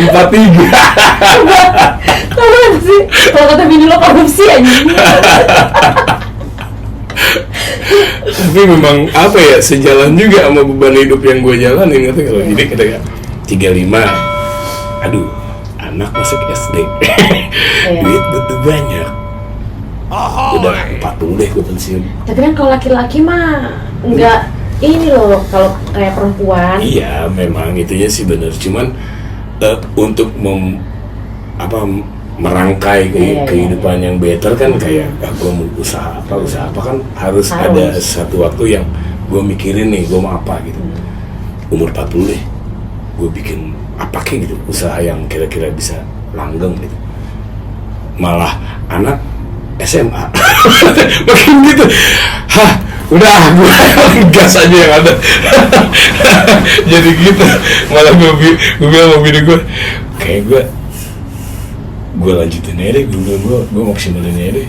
43. sih? Kalau kata bini lo korupsi anjing. Tapi memang apa ya, sejalan juga sama beban hidup yang gue jalanin gitu. Kalau jadi ketika 35, aduh, anak masuk SD, duit butuh banyak. Udah 40 deh gue pensiun. Tapi kan kalau laki-laki mah enggak ini loh, kalau kayak perempuan. Iya, memang itunya sih benar. Cuman untuk merangkai kehidupan yang better kan, kayak gue mau usaha apa kan harus ada satu waktu yang gue mikirin nih gue mau apa gitu. Umur 40 deh gue bikin apa kayak gitu, usaha yang kira-kira bisa langgeng gitu. Malah anak SMA makin gitu, udah gue gas aja yang ada. Jadi gitu, malah gue bilang sama bini gue, kayak gue lanjutin aja deh, gue maksimalin aja deh.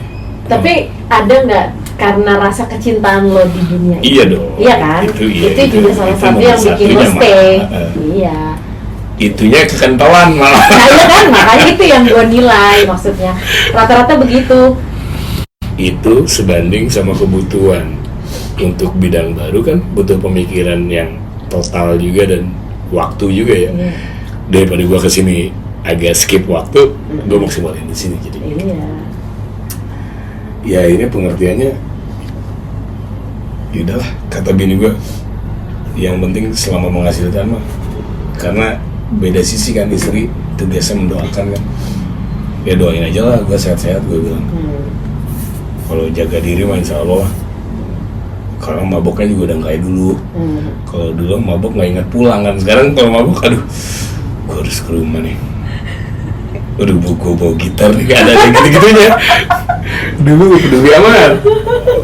Tapi ada nggak karena rasa kecintaan lo di dunia ini? Iya dong. Iya kan? Itu juga salah satu yang bikin lo stay. Iya. Itunya kekentalan malah. Nah iya kan, makanya itu yang gue nilai maksudnya. Rata-rata begitu. Itu sebanding sama kebutuhan. Untuk bidang baru kan butuh pemikiran yang total juga dan waktu juga ya. Daripada gue kesini agak skip waktu, gue maksimalin di sini jadi. Iya. Ya ini pengertiannya, yaudahlah kata bini gue, yang penting selama menghasilkan mah. Karena beda sisi kan, istri tugasnya mendoakan kan. Ya doain aja lah, gue sehat-sehat gue bilang. Kalau jaga diri mah insya Allah. Kalau maboknya juga udah kayak dulu. Kalau dulu mabok nggak ingat pulang kan. Sekarang kalau mabok, aduh, gue harus ke rumah nih. Udah gue bawa gitar nih, gak ada yang gitu-gitunya. Dulu gue peduli amat.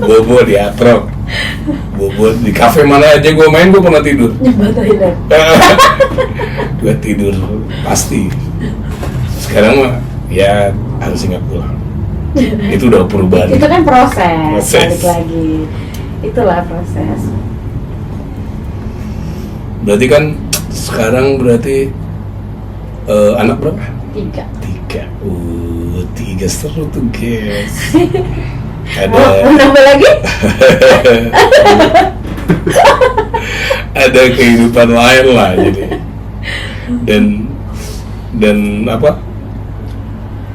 Bobo di atrok, bobo di kafe mana aja gue main, gue pernah tidur. Gue tidur pasti. Sekarang mah ya harus ingat pulang. Itu udah perubahan. Itu kan proses. Balik lagi. Itulah proses. Berarti kan sekarang anak berapa? 3. 3 seru tuh guys. Mau nambah lagi? Ada kehidupan lain lah jadi. Dan apa?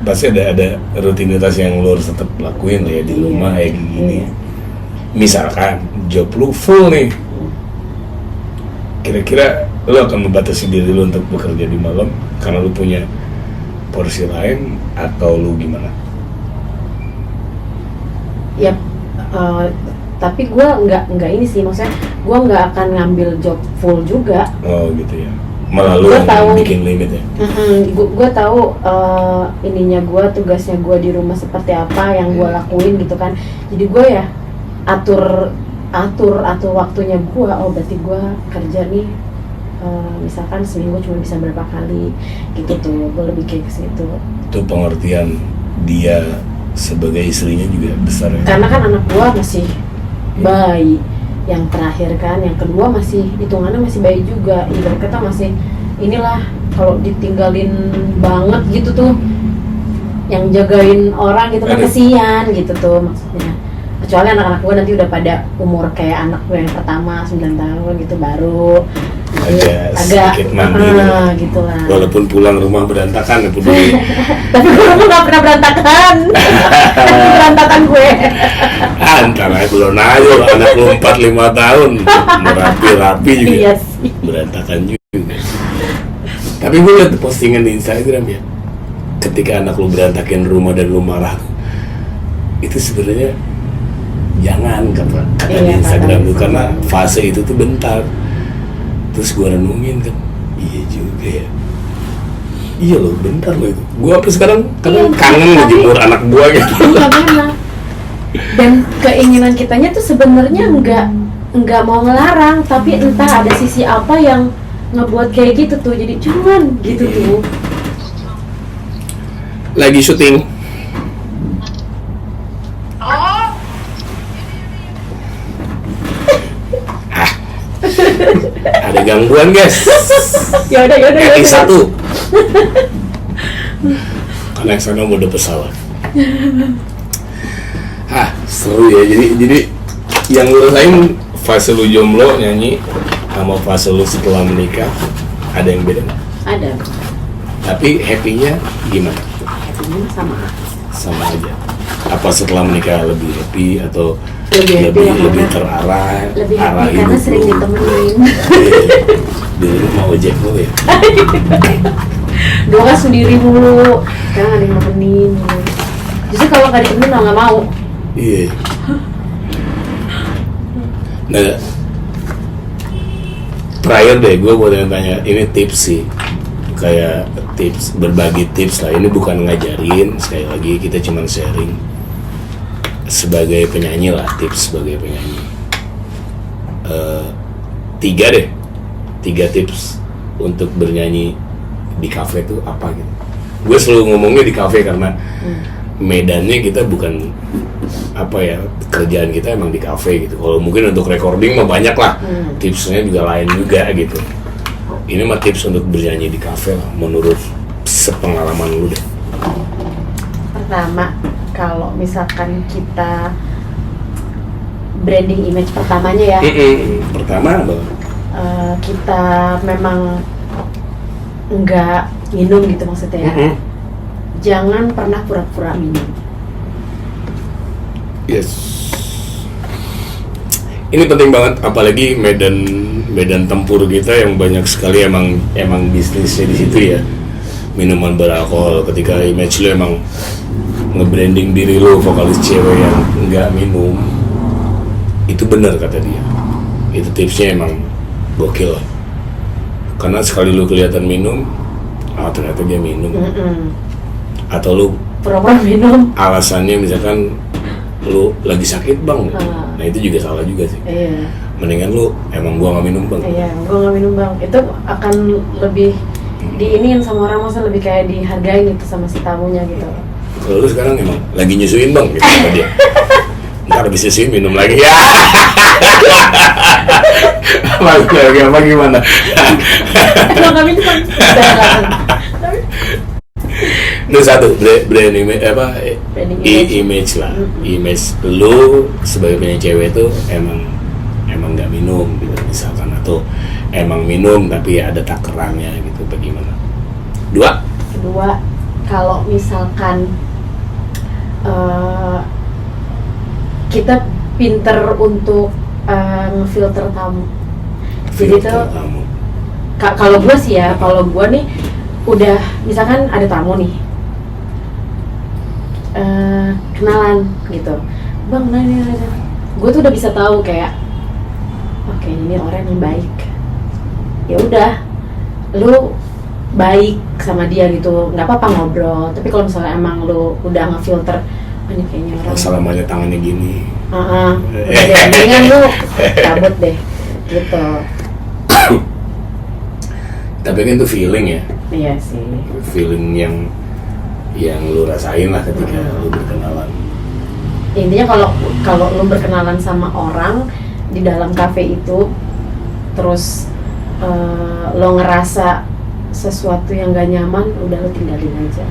Pasti ada rutinitas yang lo harus tetap lakuin lah ya di rumah kayak gini. Misalkan job lu full nih, kira-kira lu akan membatasi diri lu untuk bekerja di malam karena lu punya porsi lain, atau lu gimana? Ya, tapi gue nggak ini sih, maksudnya gue nggak akan ngambil job full juga. Oh gitu ya, malah lu bikin limit ya. Gue tahu ininya gue, tugasnya gue di rumah seperti apa yang gue lakuin gitu kan. Jadi gue ya atur waktunya gue. Oh berarti gue kerja nih misalkan seminggu cuma bisa berapa kali gitu tuh, gue lebih kayak ke situ. Itu pengertian dia sebagai istrinya juga besar ya. Karena kan anak gue masih bayi, yang terakhir kan, yang kedua masih hitungannya masih bayi juga. Ibarat kata masih inilah, kalau ditinggalin banget gitu tuh, yang jagain orang gitu kan kesian gitu tuh maksudnya. Kecuali anak-anak gue nanti udah pada umur kayak anak gue yang pertama 9 tahun gitu, baru agak sedikit mandiri gitu lah. Walaupun pulang rumah berantakan ya peduli. Tapi gue rumah gak pernah berantakan. Berantakan gue. Antara belum aja anak lu 4-5 tahun merapi-rapi juga. Iya sih. Berantakan juga. Tapi gue liat postingan di Instagram ya, ketika anak lu berantakin rumah dan lu marah, itu sebenarnya jangan kata di Instagram lu, karena fase itu tuh bentar. Terus gue renungin kan, iya juga ya. Iya loh, bentar loh itu. Gue apa sekarang kangen ngejemur anak gue gitu. Dan keinginan kitanya tuh sebenarnya nggak mau ngelarang, tapi entah ada sisi apa yang ngebuat kayak gitu tuh. Jadi cuman gitu tuh. Lagi syuting. Ada gangguan guys. Yaudah. Etik 1. Naik sana mode pesawat. Seru ya. Jadi yang lu rasain fase lu jomblo nyanyi sama fase lu setelah menikah ada yang beda nggak? Ada. Tapi happy-nya gimana? Happy-nya sama aja. Apa setelah menikah lebih happy atau lebih terarah? Lebih arah happy karena hidup sering lu? ditemenin. Dulu mau ojek lu ya? Dulu kan sendiri mulu, sekarang ada yang nemenin. Justru kalau nggak ditemenin malah nggak mau. Iya. Nah, terakhir deh gue mau tanya, ini tips sih, kayak tips, berbagi tips lah. Ini bukan ngajarin, sekali lagi kita cuma sharing sebagai penyanyi lah, tips sebagai penyanyi. 3 tips untuk bernyanyi di kafe tuh apa gitu. Gue selalu ngomongnya di kafe karena medannya kita bukan apa ya, kerjaan kita emang di kafe gitu. Kalau mungkin untuk recording mah banyak lah, tipsnya juga lain juga gitu. Ini mah tips untuk bernyanyi di kafe lah, menurut sepengalaman lu deh. Pertama, kalau misalkan kita branding image pertamanya ya, pertama apa? kita memang nggak minum gitu maksudnya ya. Jangan pernah pura-pura minum. Yes. Ini penting banget, apalagi medan tempur kita yang banyak sekali emang bisnisnya di situ ya. Minuman beralkohol. Ketika image lo emang nge-branding diri lo vokalis cewek yang nggak minum, itu benar kata dia. Itu tipsnya emang gokil lah. Karena sekali lo kelihatan minum, ternyata dia minum. Atau lo Pura-pura minum. alasannya misalkan lu lagi sakit bang, nah itu juga salah juga sih. Iya. Mendingan lu emang gua nggak minum bang. Iya, gua nggak minum bang. Itu akan lebih diiniin sama orang, masa lebih kayak dihargain gitu sama si tamunya gitu. Kalau lu sekarang emang lagi nyusuin bang, gitu sama dia. Ntar habis nyusuin minum lagi ya. Lagi apa gimana? Emang nggak minum bang. Itu satu brand image apa? Image lah. Image lu sebagai penyanyi cewek itu emang nggak minum gitu misalkan, atau emang minum tapi ada takerangnya gitu, bagaimana? 2, kalau misalkan kita pinter untuk ngefilter tamu. Jadi tuh kalau gue sih ya, kalau gue nih udah misalkan ada tamu nih, kenalan gitu, bang, nah ini, gue tuh udah bisa tahu kayak, oke, ini orang yang baik. Ya udah, lu baik sama dia gitu, nggak apa-apa ngobrol. Tapi kalau misalnya emang lu udah ngefilter, ini kayaknya orang salamannya tangannya gini, udah deh, mendingan lu cabut deh, gitu. Tapi kan itu feeling ya. Iya sih. Feeling yang lu rasain lah ketika lu berkenalan. Intinya kalau lu berkenalan sama orang di dalam kafe itu, terus lo ngerasa sesuatu yang gak nyaman, udah lo tinggalin aja.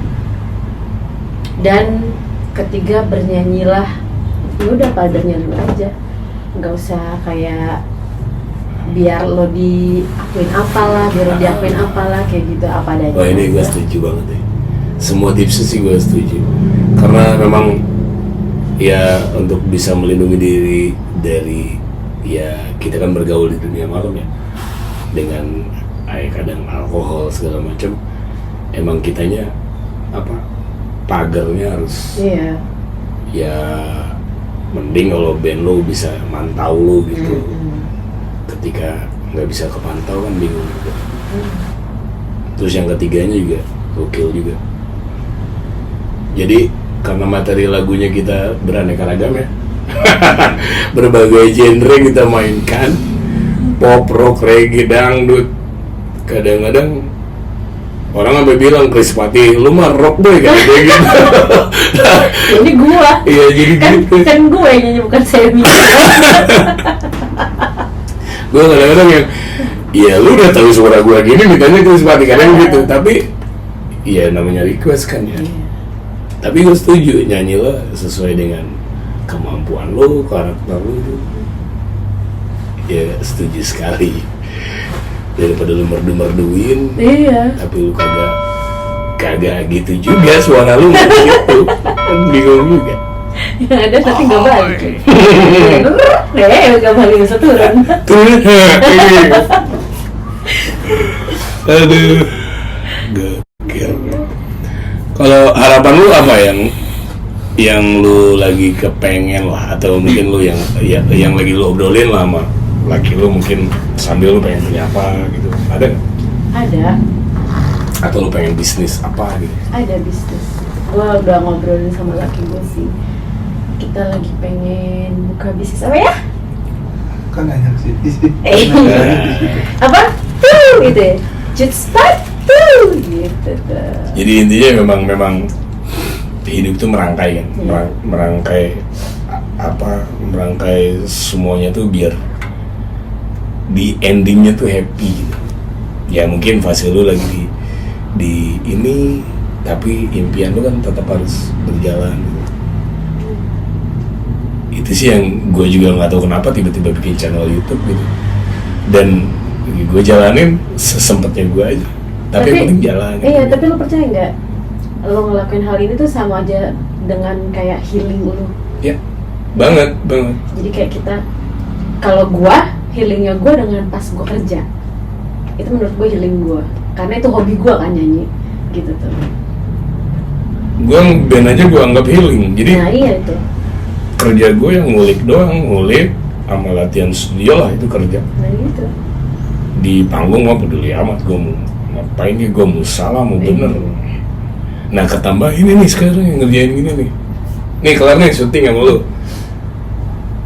Dan ketiga, bernyanyilah, ya udah padanya lu aja, nggak usah kayak biar lo diakuin apalah, biar lo diakuin apalah, kayak gitu, apa adanya. Wah, ini gue setuju banget ya. Semua tipsnya sih gue setuju. Karena memang ya untuk bisa melindungi diri dari, ya kita kan bergaul di dunia malam ya, dengan kadang alkohol segala macam. Emang kitanya apa, pagarnya harus, iya. Ya mending kalau band lo bisa mantau lo gitu. Ketika nggak bisa kepantau kan bingung juga. Terus yang ketiganya juga gokil juga. Jadi karena materi lagunya kita beraneka ragam ya, berbagai genre kita mainkan, pop, rock, reggae, dangdut. Kadang-kadang orang sampai bilang, Krispati, lu mah rock boy kan, kayak gitu. Ini gua. Iya, jadi kan, gitu. kan gue yang nyanyi, bukan Semi. Gue kadang-kadang yang, ya lu udah tahu suara gue gini, mintanya Krispati, kadang gitu. Tapi ya namanya request kan ya. Tapi gue setuju nyanyi lo sesuai dengan kemampuan lo, karakter lo itu. Ya setuju sekali. Daripada lu merdu-merduin, Iya. tapi lu kagak gitu juga suara lu nggak gitu. Kan bingung juga. Yang ada tapi nggak balik. Nggak balik bisa turun. Aduh, gokil. Kalau harapan lu apa yang lu lagi kepengen lah, atau mungkin lu yang lagi lu obrolin lah sama laki lu, mungkin sambil lu pengen punya apa gitu, ada nggak? Ada. Atau lu pengen bisnis apa gitu? Ada bisnis. Gua udah ngobrolin sama laki gue sih. Kita lagi pengen buka bisnis apa ya? Kan enak sih. Apa? Tuh gitu ya. Just start tuh gitu tuh. Jadi intinya memang hidup itu merangkai kan, merangkai semuanya tuh biar di endingnya tuh happy gitu. Ya mungkin fase lu lagi di ini, tapi impian lu kan tetap harus berjalan gitu. Itu sih yang gue juga nggak tahu kenapa tiba-tiba bikin channel YouTube gitu, dan gue jalanin sesempatnya gue aja, tapi yang penting jalan gitu. Iya, tapi lu percaya nggak, lo ngelakuin hal ini tuh sama aja dengan kayak healing lu. Ya, banget. Jadi kayak kita, kalau gua healingnya gua dengan pas gua kerja, itu menurut gua healing gua, karena itu hobi gua kan, nyanyi gitu tuh. Gue band aja gue anggap healing, jadi Nah iya itu. kerja gue yang ngulik sama latihan studio lah, itu kerja. Nah gitu. Di panggung mah peduli amat, gue mau ngapain nih, gue mau salah mau bener. Nah ketambah ini nih sekarang yang ngerjain gini nih kelar nih syuting sama lu,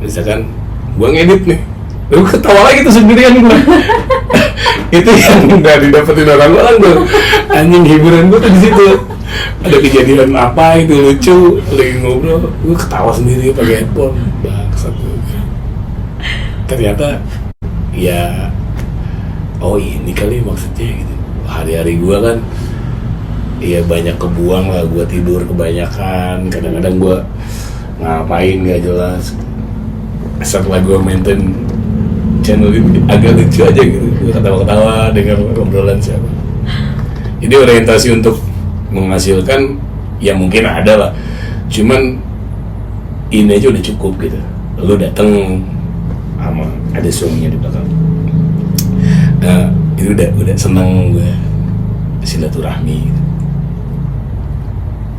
misalkan gue ngedit nih, lu ketawa lagi tuh sendirian gue. Itu yang nggak didapetin orang tuh, anjing hiburan gue tuh di situ. Ada kejadian apa itu lucu, lagi ngobrol, gue ketawa sendiri pakai headphone, bangsat. Ternyata ya, oh ini kali maksudnya gitu. Hari-hari gue kan ya banyak kebuang lah, gue tidur kebanyakan, kadang-kadang gue ngapain gak jelas. Setelah gue maintain channel ini agak lucu aja gitu, gue ketawa-ketawa dengar obrolan siapa. Jadi orientasi untuk menghasilkan ya mungkin ada lah, cuman ini aja udah cukup gitu. Lu dateng sama ada suaminya di belakang, itu udah seneng gue, silaturahmi gitu.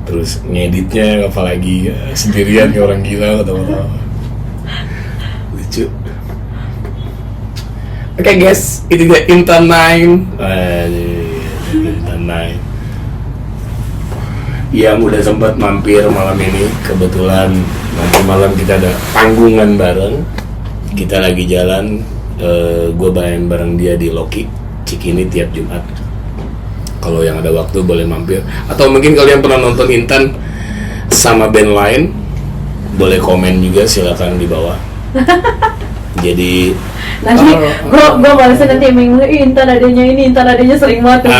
Terus ngeditnya apalagi ya, sendirian kayak orang gila ketawa-tawa, lucu. Oke guys, itu dia Intan 9. Intan 9 yang udah sempat mampir malam ini. Kebetulan nanti malam kita ada panggungan bareng. Kita lagi jalan, gue main bareng dia di Loki Cikini tiap Jumat. Kalau yang ada waktu boleh mampir. Atau mungkin kalian pernah nonton Intan sama band lain, boleh komen juga, silakan di bawah. Jadi nanti gue balesnya nanti emang Intan adanya sering banget.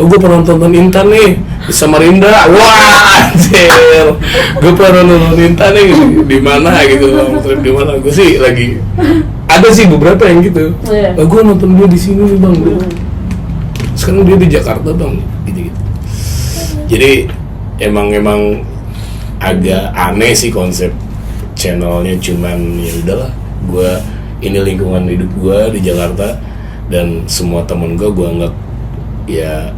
Gue pernah nonton Intan nih di Samarinda, wah anjir. Gue pernah nonton Intan nih di mana gitu, trip di mana. Gue sih lagi ada sih beberapa yang gitu. Gue nonton dia di sini nih bang. Sekarang dia di Jakarta bang, gitu. Jadi emang agak aneh sih konsep channelnya, cuman ya udahlah, gue ini lingkungan hidup gue di Jakarta dan semua temen gue anggap ya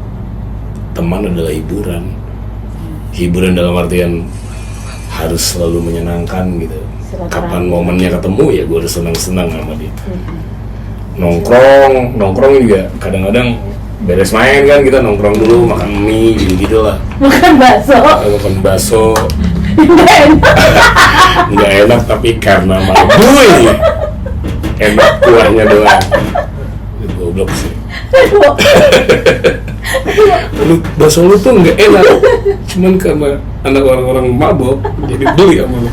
teman adalah hiburan dalam artian harus selalu menyenangkan gitu. Kapan momennya ketemu ya gue udah senang sama dia. Nongkrong juga kadang-kadang beres main kan kita nongkrong dulu, makan mie gitu lah, makan bakso nggak enak tapi karena mabui enak kuahnya doang. Goblok sih. Bakso lu tuh nggak enak, cuman karena anak orang-orang mabok jadi beli sama lu.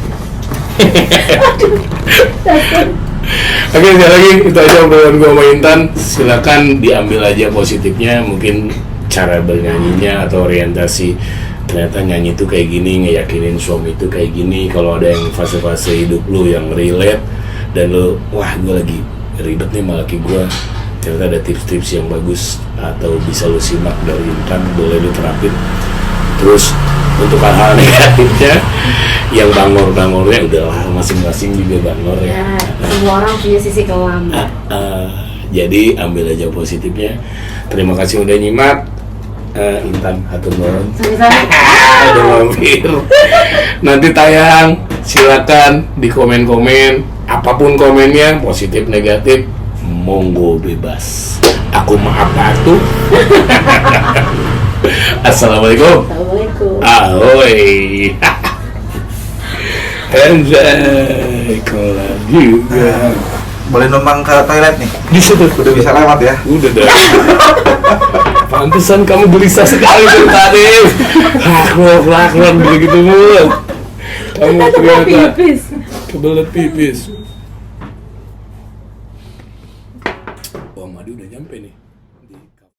Oke, sekali lagi itu aja obrolan gue sama Intan. Silakan diambil aja positifnya, mungkin cara bernyanyinya atau orientasi ternyata nyanyi itu kayak gini, ngeyakinin suami itu kayak gini. Kalau ada yang fase-fase hidup lu yang relate dan lu, wah gue lagi ribet nih sama laki gue, ternyata ada tips-tips yang bagus atau bisa lu simak dari Intan, boleh lu terapin. Terus untuk hal-hal negatifnya yang bangor-bangornya udahlah masing-masing juga bangor ya. Semua orang punya sisi kelam. Jadi ambil aja positifnya. Terima kasih udah nyimak. Intan hatur nuhun. Ada mampir. Nanti tayang, silakan di komen-komen. Apapun komennya, positif negatif, monggo bebas. Aku maaf atuh. Assalamualaikum. Assalamualaikum. Ahoy. Anjay, kolam juga. Boleh numpang ke toilet nih? Bisa tuh. Udah bisa lewat ya? Udah dah. Pantesan kamu gelisah sekali dari tadi. Laklok begitu mulu. Kamu ternyata Pipis. kebelet pipis.